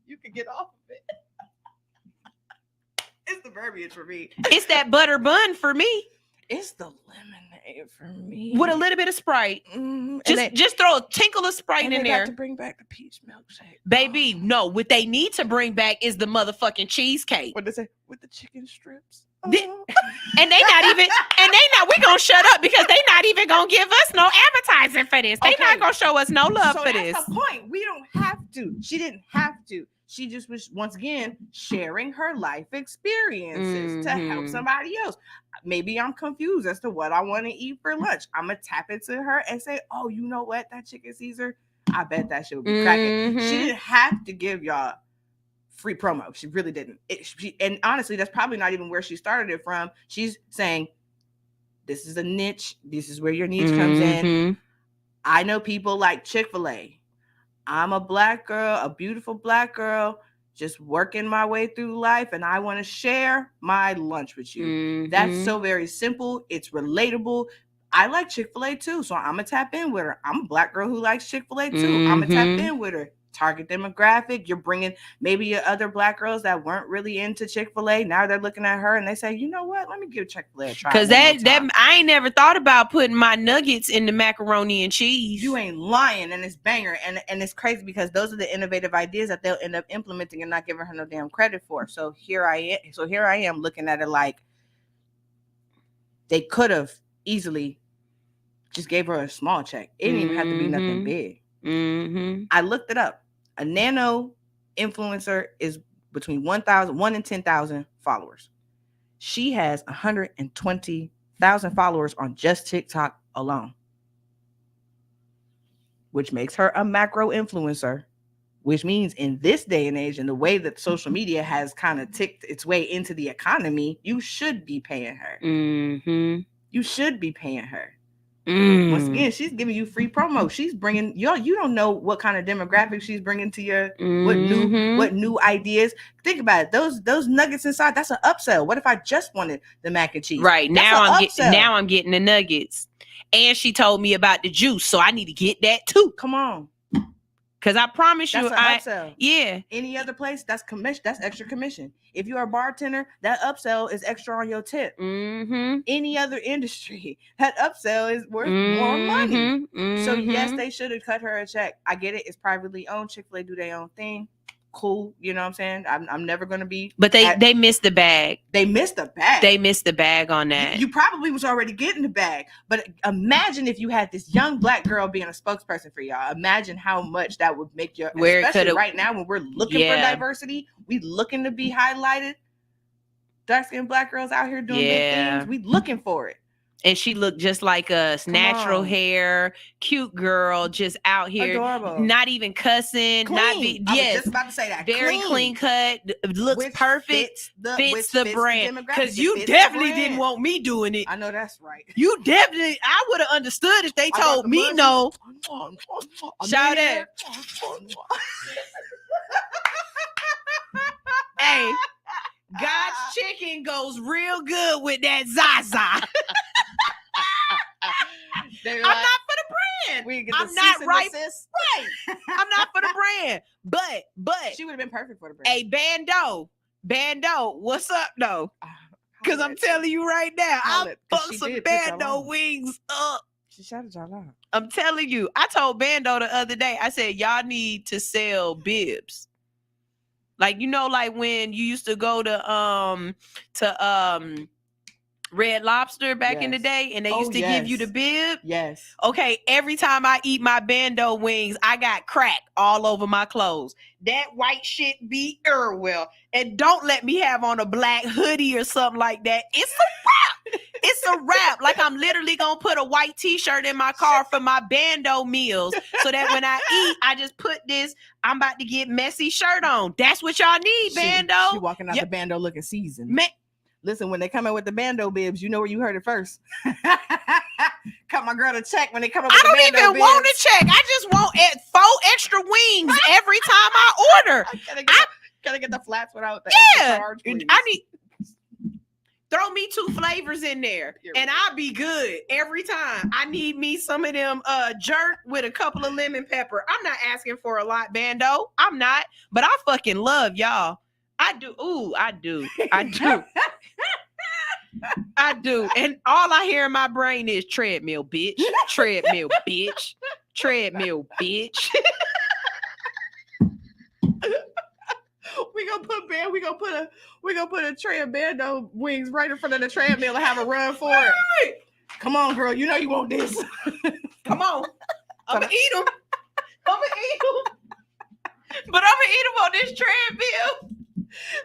You can get off of it. It's the verbiage for me. It's that butter bun for me. It's the lemonade for me. With a little bit of Sprite. Just throw a tinkle of Sprite in there. To bring back the peach milkshake. Baby, no. What they need to bring back is the motherfucking cheesecake. What they say? With the chicken strips. And they not even, we're going to shut up because they not even going to give us no advertising for this. They not going to show us no love for this. That's the point. We don't have to. She didn't have to. She just was, once again, sharing her life experiences to help somebody else. Maybe I'm confused as to what I want to eat for lunch. I'm going to tap into her and say, oh, you know what? That chicken Caesar, I bet that shit would be cracking. She didn't have to give y'all free promo. She really didn't. And honestly, that's probably not even where she started it from. She's saying, this is a niche. This is where your niche comes in. I know people like Chick-fil-A. I'm a black girl, a beautiful black girl, just working my way through life, and I want to share my lunch with you. That's so very simple. It's relatable. I like Chick-fil-A too, so I'm going to tap in with her. I'm a black girl who likes Chick-fil-A too. I'm going to tap in with her. Target demographic. You're bringing maybe your other black girls that weren't really into Chick-fil-A. Now they're looking at her and they say, you know what? Let me give Chick-fil-A a try. Because I ain't never thought about putting my nuggets in the macaroni and cheese. You ain't lying, and it's banger. And it's crazy because those are the innovative ideas that they'll end up implementing and not giving her no damn credit for. So here I am looking at it like they could have easily just gave her a small check. It didn't even have to be nothing big. I looked it up. A nano influencer is between 1 and 10,000 followers. She has 120,000 followers on just TikTok alone, which makes her a macro influencer, which means in this day and age and the way that social media has kind of ticked its way into the economy, you should be paying her. You should be paying her. Once again, she's giving you free promo. She's bringing you don't know what kind of demographic she's bringing to your what new ideas. Think about it. Those nuggets inside, that's an upsell. What if I just wanted the mac and cheese? Right. Now I'm getting the nuggets. And she told me about the juice, so I need to get that too. Come on. Because I promise you, upsell. Yeah. Any other place, that's commission. That's extra commission. If you're a bartender, that upsell is extra on your tip. Any other industry, that upsell is worth more money. So yes, they should have cut her a check. I get it. It's privately owned. Chick-fil-A do their own thing. Cool. You know what I'm saying? I'm never going to be. But they missed the bag. They missed the bag. They missed the bag on that. You probably was already getting the bag. But imagine if you had this young black girl being a spokesperson for y'all. Imagine how much that would make your, especially right now when we're looking for diversity, we looking to be highlighted. dark-skinned black girls out here doing big things. We looking for it. And she looked just like us. Natural hair, cute girl, just out here. Adorable. Not even cussing. Clean. Not be, I was just about to say that. Very clean cut. Looks perfect. Fits the brand. Because you definitely didn't want me doing it. I know that's right. You definitely, I would have understood if they told me no. Shout out. Hey, God's chicken goes real good with that Zaza. I'm not for the brand. I'm not right. I'm not for the brand. But she would have been perfect for the brand. Hey, Bando, what's up though? Because I'm telling you right now, I fucked some Bando wings up. She shouted y'all out. I'm telling you. I told Bando the other day, I said, y'all need to sell bibs. Like, you know, like when you used to go to Red Lobster back in the day, and they used to give you the bib. Yes. Okay, every time I eat my Bando wings, I got crack all over my clothes. That white shit be well. And don't let me have on a black hoodie or something like that. It's a wrap. It's a wrap. Like I'm literally gonna put a white t-shirt in my car for my Bando meals, so that when I eat, I just put this I'm about to get messy shirt on. That's what y'all need, Bando. She walking out the Bando looking seasoned. Listen, when they come in with the Bando bibs, you know where you heard it first. Cut my girl to check when they come in with the Bando bibs. I don't even want to check. I just want 4 extra wings every time I order. Gotta get the flats without the extra charge, please. I need... Throw me 2 flavors in there, and I'll be good every time. I need me some of them jerk with a couple of lemon pepper. I'm not asking for a lot, Bando. I'm not, but I fucking love y'all. I do. Ooh, I do. I do. I do. And all I hear in my brain is treadmill, bitch. Treadmill, bitch. Treadmill, bitch. We gonna put a tray of Bando wings right in front of the treadmill and have a run for it. Come on, girl. You know you want this. Come on. I'm gonna eat them. But I'm gonna eat them on this treadmill.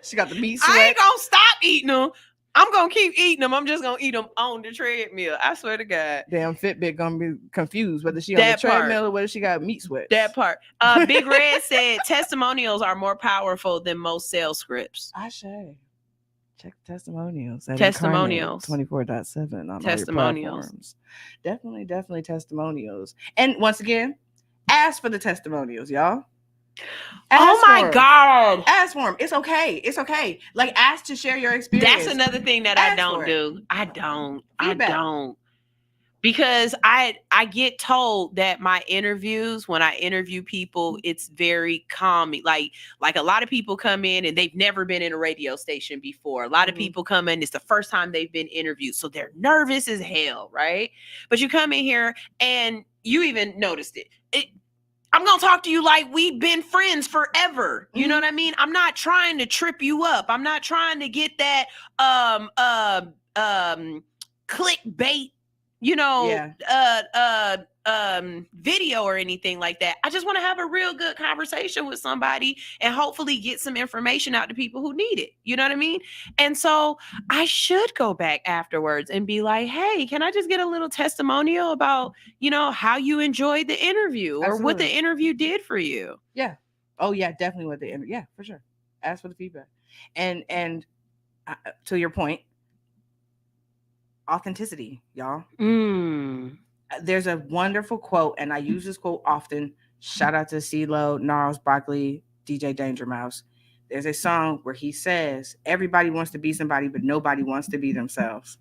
She got the meat sweat. I ain't gonna stop eating them. I'm gonna keep eating them. I'm just gonna eat them on the treadmill. I swear to God. Damn Fitbit gonna be confused whether she on the treadmill or whether she got meat sweat. That part. Big Red said testimonials are more powerful than most sales scripts. I say. Check testimonials. 24/7 on testimonials. All your platforms. Definitely testimonials. And once again, ask for the testimonials, y'all. God. Ask for them. It's okay. Like, ask to share your experience. That's another thing that I don't do. I don't. Because I get told that my interviews, when I interview people, it's very calming. Like a lot of people come in and they've never been in a radio station before. A lot of people come in, it's the first time they've been interviewed. So they're nervous as hell, right? But you come in here and you even noticed it. I'm going to talk to you like we've been friends forever. You know what I mean? I'm not trying to trip you up. I'm not trying to get that clickbait, video or anything like that. I just want to have a real good conversation with somebody and hopefully get some information out to people who need it. You know what I mean? And so I should go back afterwards and be like, hey, can I just get a little testimonial about, how you enjoyed the interview or what the interview did for you? Yeah. Oh yeah, definitely what the interview. Yeah, for sure. Ask for the feedback. And to your point, authenticity, y'all. There's a wonderful quote, and I use this quote often. Shout out to CeeLo, Gnarls, Broccoli, DJ Danger Mouse. There's a song where he says, everybody wants to be somebody, but nobody wants to be themselves.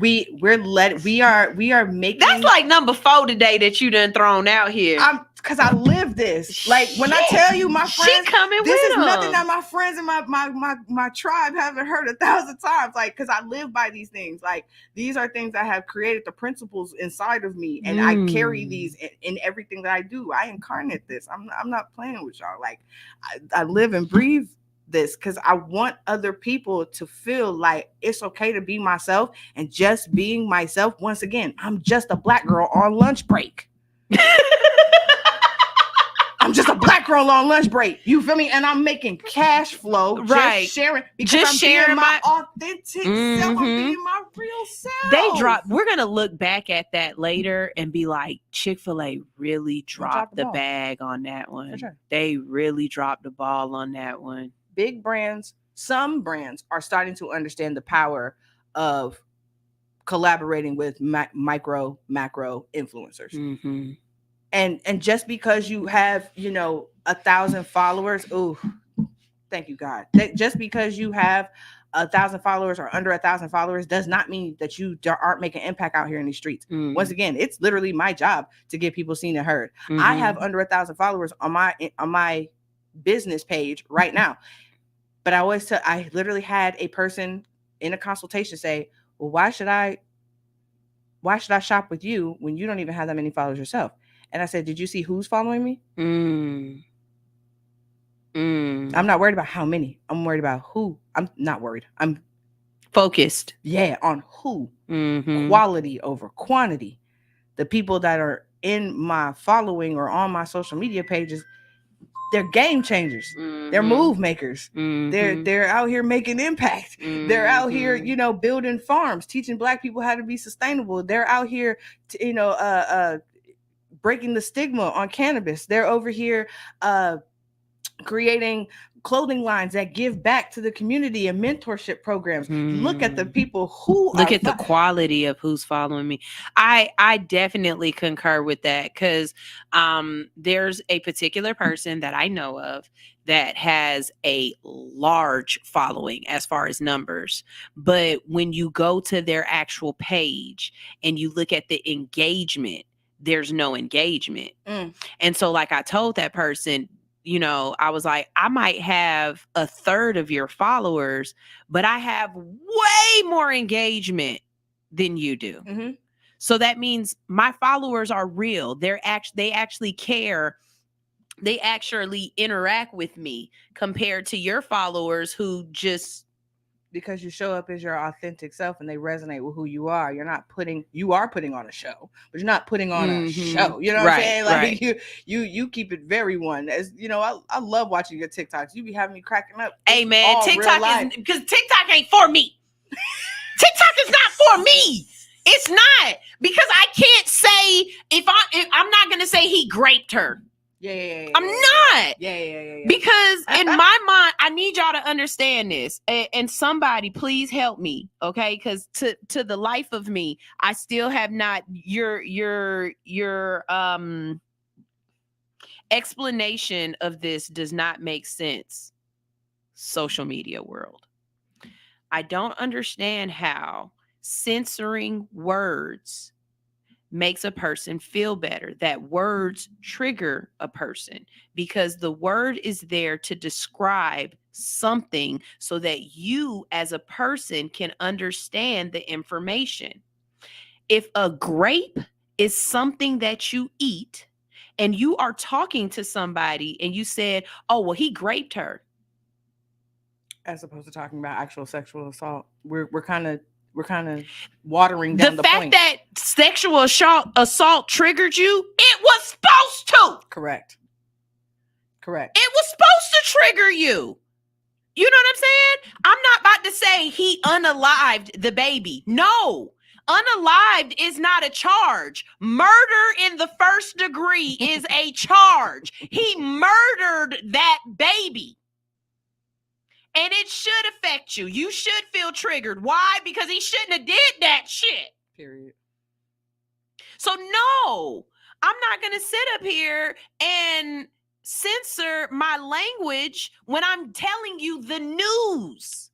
We are making... That's like number 4 today that you done thrown out here. Because I live this. Like, when I tell you, my friends, this is nothing that my friends and my tribe haven't heard 1,000 times. Like, because I live by these things. Like, these are things that have created the principles inside of me, and I carry these in everything that I do. I incarnate this. I'm not playing with y'all. Like, I live and breathe this because I want other people to feel like it's okay to be myself, and just being myself. Once again, I'm just a black girl on lunch break. I'm just a black macro on lunch break. You feel me? And I'm making cash flow, Right. just sharing because Just I'm sharing being my my- authentic self. I'm being my real self. We're gonna look back at that later and be like, Chick-fil-A really dropped the ball. bag on that one. For sure. They really dropped the ball on that one. Big brands, some brands are starting to understand the power of collaborating with micro, macro influencers. Mm-hmm. And just because you have, 1,000 followers, ooh, thank you, God. Just because you have 1,000 followers or under 1,000 followers does not mean that you aren't making impact out here in these streets. Mm-hmm. Once again, it's literally my job to get people seen and heard. Mm-hmm. I have under 1,000 followers on my business page right now. But I literally had a person in a consultation say, well, why should I shop with you when you don't even have that many followers yourself? And I said, did you see who's following me? I'm not worried about how many. I'm worried about who. I'm not worried. I'm focused. Yeah, on who. Mm-hmm. Quality over quantity. The people that are in my following or on my social media pages, they're game changers. Mm-hmm. They're move makers. Mm-hmm. They're out here making impact. Mm-hmm. They're out here, building farms, teaching Black people how to be sustainable. They're out here, breaking the stigma on cannabis. They're over here creating clothing lines that give back to the community and mentorship programs. Look at the people who look at the quality of who's following me. I definitely concur with that, because there's a particular person that I know of that has a large following as far as numbers. But when you go to their actual page and you look at the engagement, there's no engagement. And so like I told that person, I was like, I might have a third of your followers, but I have way more engagement than you do. Mm-hmm. So that means my followers are real. They actually care. They actually interact with me compared to your followers who just, because you show up as your authentic self and they resonate with who you are. You are putting on a show, but you're not putting on a show. You know what I'm saying? Like you keep it very one. As I love watching your TikToks. You be having me cracking up. Hey man, TikTok is, because TikTok ain't for me. TikTok is not for me. It's not, because I can't say if I'm not gonna say he graped her. Yeah. I'm not. Yeah. Because in my mind, I need y'all to understand this. And somebody please help me, okay? Because to the life of me, I still have not your explanation of this does not make sense. Social media world. I don't understand how censoring words makes a person feel better, that words trigger a person, because the word is there to describe something so that you as a person can understand the information. If a grape is something that you eat and you are talking to somebody and you said, oh, well, he graped her. As opposed to talking about actual sexual assault, we're kind of watering down the point. The fact that sexual assault triggered you, it was supposed to. Correct. It was supposed to trigger you. You know what I'm saying? I'm not about to say he unalived the baby. No. Unalived is not a charge. Murder in the first degree is a charge. He murdered that baby. And it should affect you. You should feel triggered. Why? Because he shouldn't have did that shit. Period. So no, I'm not going to sit up here and censor my language when I'm telling you the news.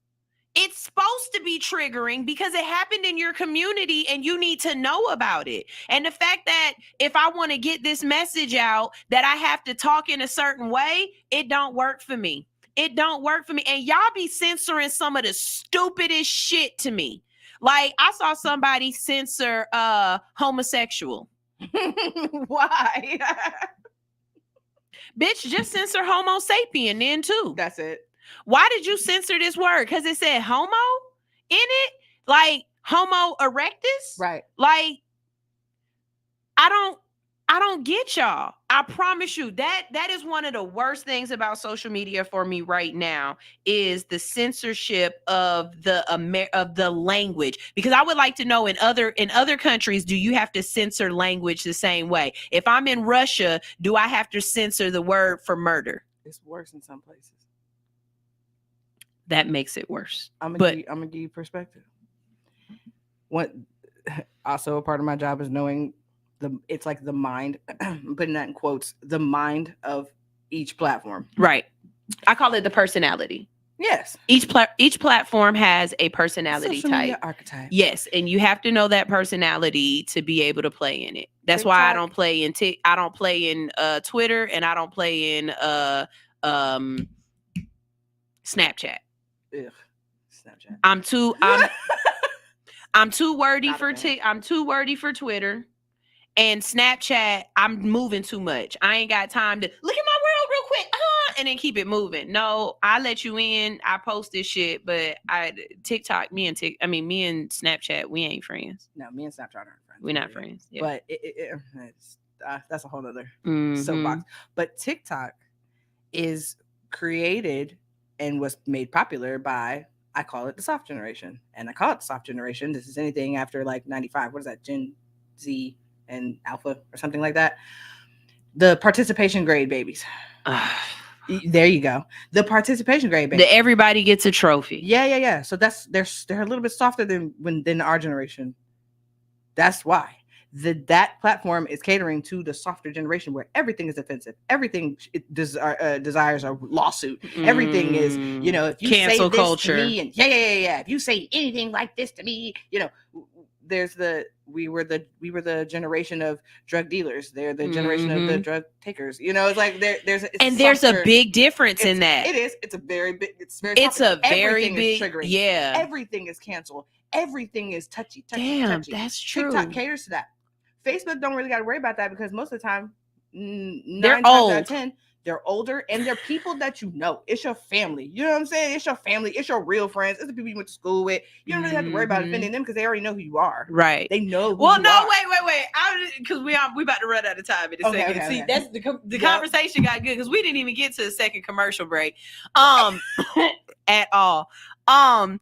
It's supposed to be triggering because it happened in your community and you need to know about it. And the fact that if I want to get this message out that I have to talk in a certain way, it don't work for me. It don't work for me. And y'all be censoring some of the stupidest shit to me. Like, I saw somebody censor homosexual. Why? Bitch, just censor homo sapien then too. That's it. Why did you censor this word? Because it said homo in it? Like homo erectus? Right. Like, I don't get y'all. I promise you that is one of the worst things about social media for me right now is the censorship of the language. Because I would like to know in other countries, do you have to censor language the same way? If I'm in Russia, do I have to censor the word for murder? It's worse in some places. That makes it worse. I'm gonna give you perspective. What also a part of my job is knowing it's like the mind, I'm putting that in quotes, the mind of each platform. Right. I call it the personality. Yes. Each platform has a personality Social media type. Archetype. Yes, and you have to know that personality to be able to play in it. That's TikTok. why I don't play in Twitter, and I don't play in Snapchat. Ugh. Snapchat. I'm too wordy I'm too wordy for Twitter. And Snapchat, I'm moving too much. I ain't got time to look at my world real quick, and then keep it moving. No, I let you in. I post this shit, but TikTok, me and Snapchat, we ain't friends. No, me and Snapchat aren't friends. We're not friends. Yeah. But that's a whole other Mm-hmm. soapbox. But TikTok is created and was made popular by, I call it the soft generation. And I call it the soft generation. This is anything after like 95. What is that? Gen Z and Alpha or something like that. The participation grade babies. There you go. The participation grade babies. Everybody gets a trophy. Yeah. So they're a little bit softer than our generation. That's why. That platform is catering to the softer generation where everything is offensive. Everything desires a lawsuit. Everything is, if you cancel say this culture. to me and yeah. If you say anything like this to me, there's we were the generation of drug dealers. They're the generation of the drug takers. It's like there's a big difference in that. It is. It's a very big. It's very big. Triggering. Yeah. Everything is canceled. Everything is touchy. Damn, touchy. that's true. TikTok caters to that. Facebook don't really got to worry about that because most of the time, they're old. 9 times out of 10, they're older and they're people that you know. It's your family. You know what I'm saying? It's your family. It's your real friends. It's the people you went to school with. You don't really have to worry about offending them because they already know who you are. Right. They know who well, you no, are. wait. Because we about to run out of time in a second. Okay. See, that's the conversation got good because we didn't even get to the second commercial break. At all. On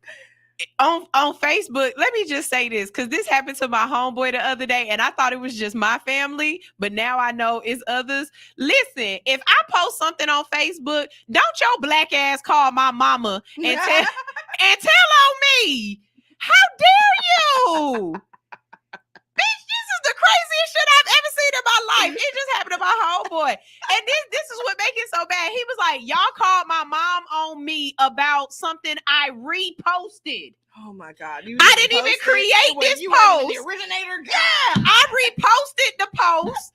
Facebook, let me just say this because this happened to my homeboy the other day and I thought it was just my family, but now I know it's others. Listen, if I post something on Facebook, don't your black ass call my mama and tell on me. How dare you? Bitch, this is the craziest shit I've ever seen in my life. It just happened to my homeboy. And this is what makes it so bad. He was like, y'all called my mom on me about something I reposted. Oh my God. I didn't even create this post. The originator. Yeah, I reposted the post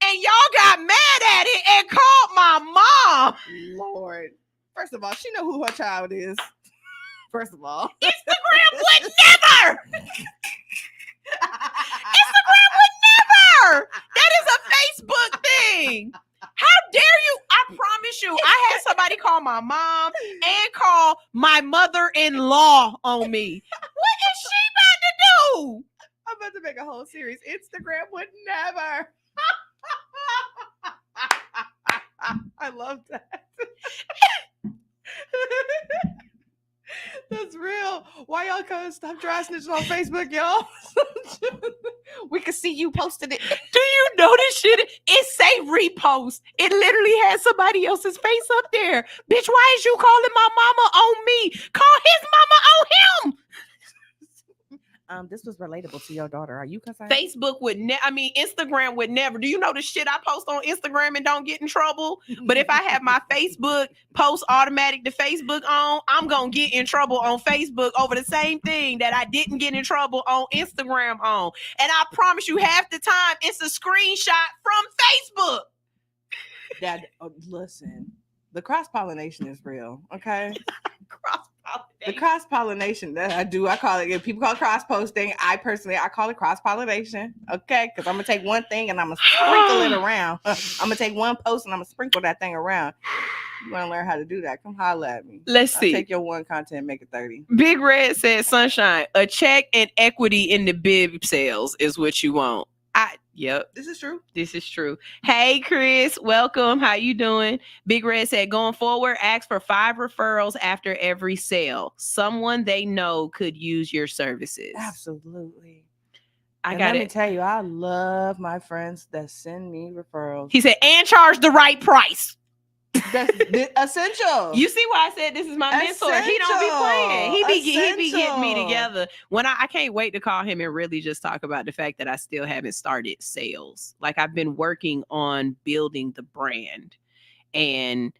and y'all got mad at it and called my mom. Lord. First of all, she know who her child is. First of all. Instagram would never. Instagram would never. That is a Facebook thing. How dare you? I promise you, I had somebody call my mom and call my mother-in-law on me. What is she about to do? I'm about to make a whole series. Instagram would never. I love that. That's real. Why y'all couldn't stop dry snitching on Facebook, y'all? We could see you posted it. Do you know this shit? It say repost. It literally has somebody else's face up there. Bitch, why is you calling my mama on me? Call his mama on him. This was relatable to your daughter. Are you concerned? Facebook would Instagram would never. Do you know the shit I post on Instagram and don't get in trouble? But if I have my Facebook post automatic to Facebook on, I'm going to get in trouble on Facebook over the same thing that I didn't get in trouble on Instagram on. And I promise you half the time it's a screenshot from Facebook. Dad, listen, the cross-pollination is real, okay? The cross-pollination that I do, I call it, if people call it cross-posting, I call it cross-pollination, okay? Because I'm going to take one thing and I'm going to sprinkle it around. I'm going to take one post and I'm going to sprinkle that thing around. You want to learn how to do that? Come holler at me. Let's see. Take your one content and make it 30. Big Red said, Sunshine, a check and equity in the bib sales is what you want. Yep. This is true. This is true. Hey, Chris, welcome. How you doing? Big Red said, going forward, ask for 5 referrals after every sale. Someone they know could use your services. Absolutely. I And got let it. me tell you, I love my friends that send me referrals. He said, and charge the right price. That's essential. You see why I said this is my mentor? He don't be playing. He be getting me Essential. together. When I can't wait to call him and really just talk about the fact that I still haven't started sales. Like I've been working on building the brand, and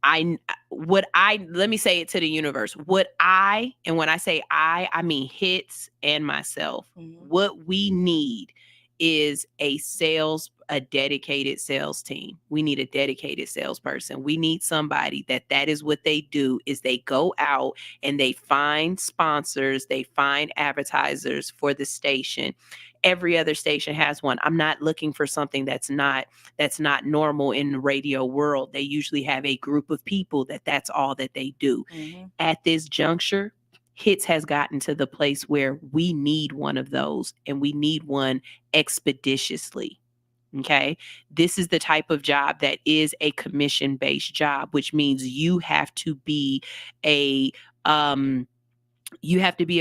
let me say it to the universe. And when I say I mean Hits and myself. What we need is a dedicated sales team. We need a dedicated salesperson. We need somebody that is what they do, is they go out and they find sponsors, they find advertisers for the station. Every other station has one. I'm not looking for something that's not normal in the radio world. They usually have a group of people that's all that they do. At this juncture, Hits has gotten to the place where we need one of those, and we need one expeditiously. Okay. This is the type of job that is a commission-based job, which means you have to be a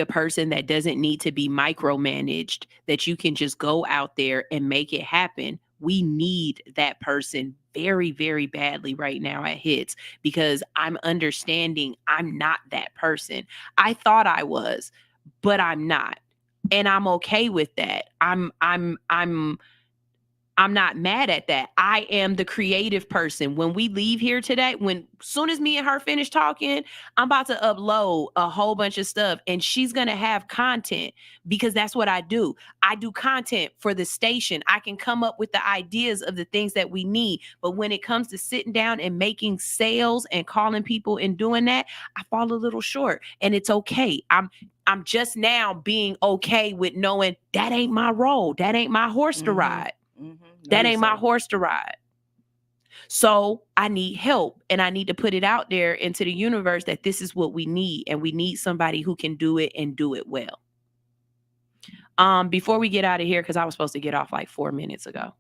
person that doesn't need to be micromanaged, that you can just go out there and make it happen. We need that person very, very badly right now at Hits, because I'm understanding I'm not that person. I thought I was, but I'm not. And I'm okay with that. I'm not mad at that. I am the creative person. When we leave here today, soon as me and her finish talking, I'm about to upload a whole bunch of stuff, and she's going to have content, because that's what I do. I do content for the station. I can come up with the ideas of the things that we need. But when it comes to sitting down and making sales and calling people and doing that, I fall a little short, and it's okay. I'm just now being okay with knowing that ain't my role. That ain't my horse to ride. That ain't my horse to ride. So I need help, and I need to put it out there into the universe that this is what we need, and we need somebody who can do it and do it well. Before we get out of here, because I was supposed to get off like 4 minutes ago.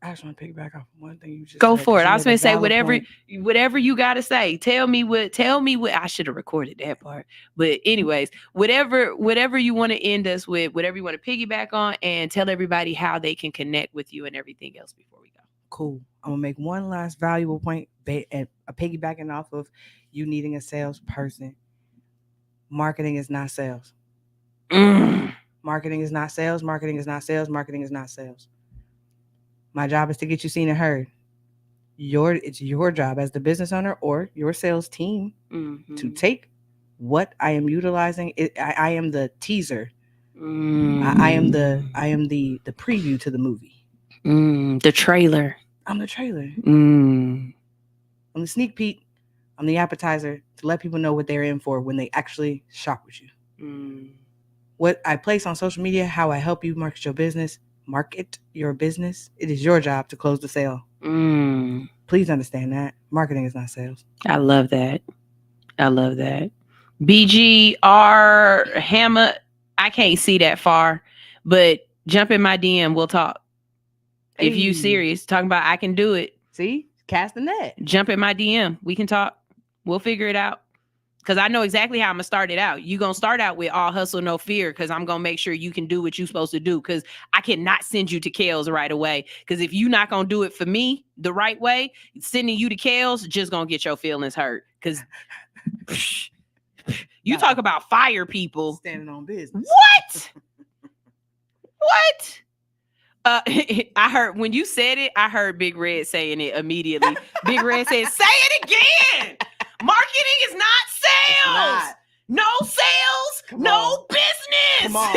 I just want to piggyback off one thing you just Go said, for it. I was going to say point. whatever you got to say. Tell me what I should have recorded that part. But anyways, whatever you want to end us with, whatever you want to piggyback on, and tell everybody how they can connect with you and everything else before we go. Cool. I'm going to make one last valuable point, and piggybacking off of you needing a salesperson. Marketing is not sales. Marketing is not sales. Marketing is not sales. Marketing is not sales. My job is to get you seen and heard. It's your job as the business owner or your sales team to take what I am utilizing. I am the teaser. I am the preview to the movie. The trailer. I'm the trailer. I'm the sneak peek. I'm the appetizer to let people know what they're in for when they actually shop with you. What I place on social media, how I help you market your business. It is your job to close the sale. Please understand that marketing is not sales. I love that. BGR Hammer, I can't see that far, but jump in my DM. We'll talk. Hey. If you serious, talking about I can do it. See, cast the net. Jump in my DM. We can talk. We'll figure it out. Because I know exactly how I'm going to start it out. You're going to start out with all hustle, no fear, because I'm going to make sure you can do what you're supposed to do, because I cannot send you to Kales right away. Because if you're not going to do it for me the right way, sending you to Kales just going to get your feelings hurt. Because you talk about fire people. Standing on business. What? I heard when you said it, I heard Big Red saying it immediately. Big Red said, say it again. Marketing is not sales. No sales, no business. Come on.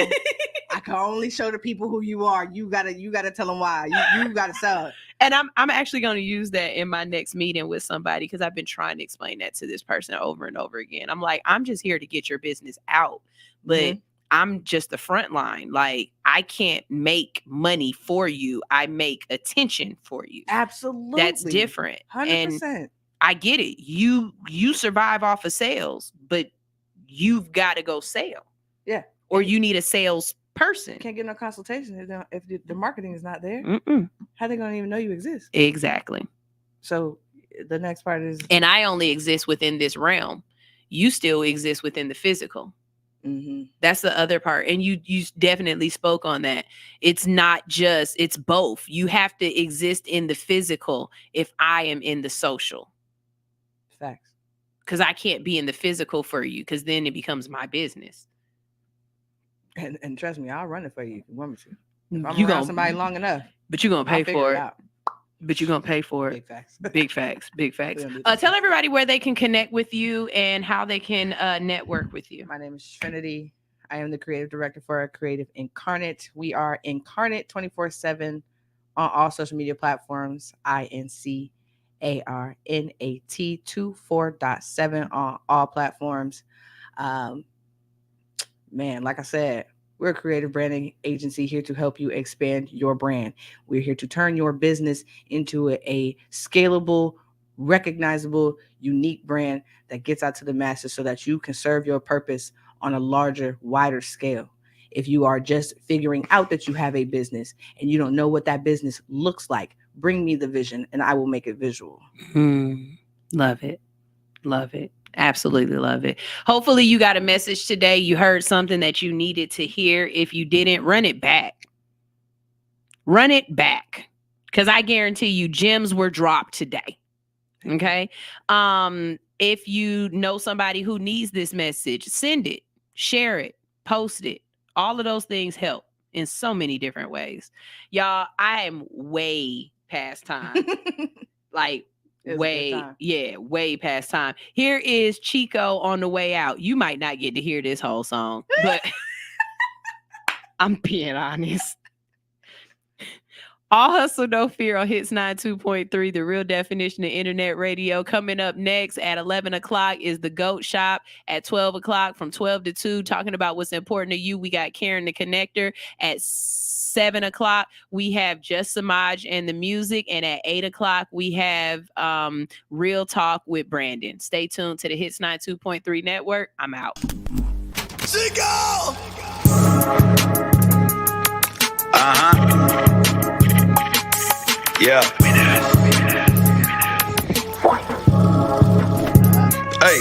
I can only show the people who you are. You gotta tell them why. You gotta sell it. And I'm actually going to use that in my next meeting with somebody, because I've been trying to explain that to this person over and over again. I'm like, I'm just here to get your business out, but I'm just the front line. Like, I can't make money for you. I make attention for you. Absolutely. That's different. 100%. And I get it. You survive off of sales, but you've got to go sell. Yeah. Or you need a sales person. Can't get no consultation if the marketing is not there. Mm-mm. How they gonna even know you exist? Exactly. So the next part is, and I only exist within this realm. You still exist within the physical. Mm-hmm. That's the other part. And you definitely spoke on that. It's not just, it's both. You have to exist in the physical if I am in the social. Facts. Because I can't be in the physical for you, because then it becomes my business. And trust me, I'll run it for you if you want me to. If I'm You around gonna- somebody long enough. But you're going to pay for it. But you're going to pay for it. Big facts. Big facts. Big facts. We don't do Tell everybody where they can connect with you and how they can network with you. My name is Trinity. I am the creative director for Creative Incarnate. We are Incarnate 24/7 on all social media platforms. INCARNAT 24/7 on all platforms. Man, like I said, we're a creative branding agency here to help you expand your brand. We're here to turn your business into a scalable, recognizable, unique brand that gets out to the masses so that you can serve your purpose on a larger, wider scale. If you are just figuring out that you have a business and you don't know what that business looks like, bring me the vision and I will make it visual. Love it. Love it. Absolutely love it. Hopefully you got a message today. You heard something that you needed to hear. If you didn't, run it back. Run it back. Because I guarantee you gems were dropped today. Okay. If you know somebody who needs this message, send it, share it, post it. All of those things help in so many different ways. Y'all, I am way past time. Like, way past time. Here is Chico on the way out. You might not get to hear this whole song, but I'm being honest. All Hustle, No Fear on Hits 92.3, the real definition of internet radio. Coming up next at 11 o'clock is the GOAT Shop. At 12 o'clock, from 12 to 2, talking about what's important to you. We got Karen the Connector. At 7 o'clock, we have Just Samaj and the music. And at 8 o'clock, we have Real Talk with Brandon. Stay tuned to the Hits 92.3 network. I'm out. Chico! Yeah. Hey,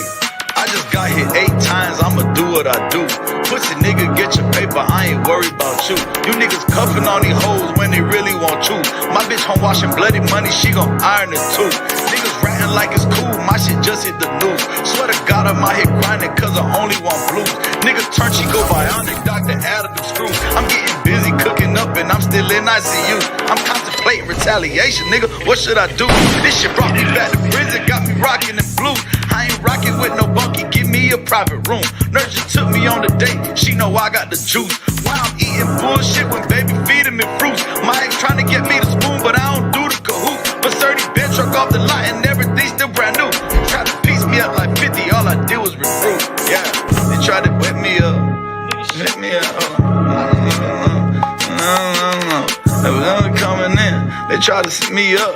I just got hit 8 times, I'ma do what I do. Pussy nigga, get your paper, I ain't worried about you. You niggas cuffing on these hoes when they really want you. My bitch home washing bloody money, she gon' iron it too. Niggas ratting like it's cool, my shit just hit the news. Swear to God I'm out here grinding cause I only want blues. Niggas turn Chico bionic, doctor added them screws. I'm getting busy cooking up and I'm still in ICU. I'm contemplating retaliation, nigga, what should I do? This shit brought me back to prison, got me rocking in blue. I ain't rocking with no bunkie, give me a private room. Nurse just took me on a date, she know I got the juice. Why I'm eating bullshit when baby feeding me fruits. My ex trying to get me the spoon, but I don't do the cahoot. But 30 bench truck off the lot and everything still brand new. Tried to piece me up like 50, all I did was recruit. Yeah, they tried to wet me up. Wet me up. They was only coming in, they tried to set me up.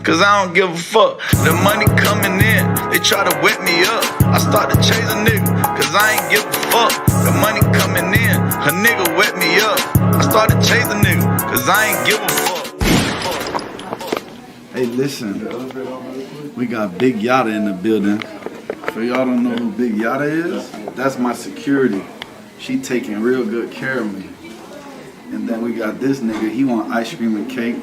Cause I don't give a fuck. The money coming in, they try to wet me up. I start to chase a nigga, cause I ain't give a fuck. The money coming in, a nigga wet me up. I started chasing a nigga, cause I ain't give a fuck. Hey, listen, we got Big Yada in the building. For y'all don't know who Big Yada is, that's my security. She taking real good care of me. And then we got this nigga, he want ice cream and cake.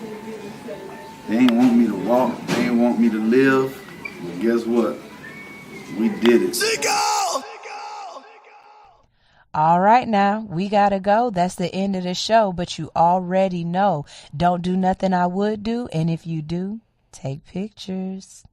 They ain't want me to walk, they ain't want me to live. But guess what? We did it. All right, now we gotta go. That's the end of the show, but you already know. Don't do nothing I would do, and if you do, take pictures.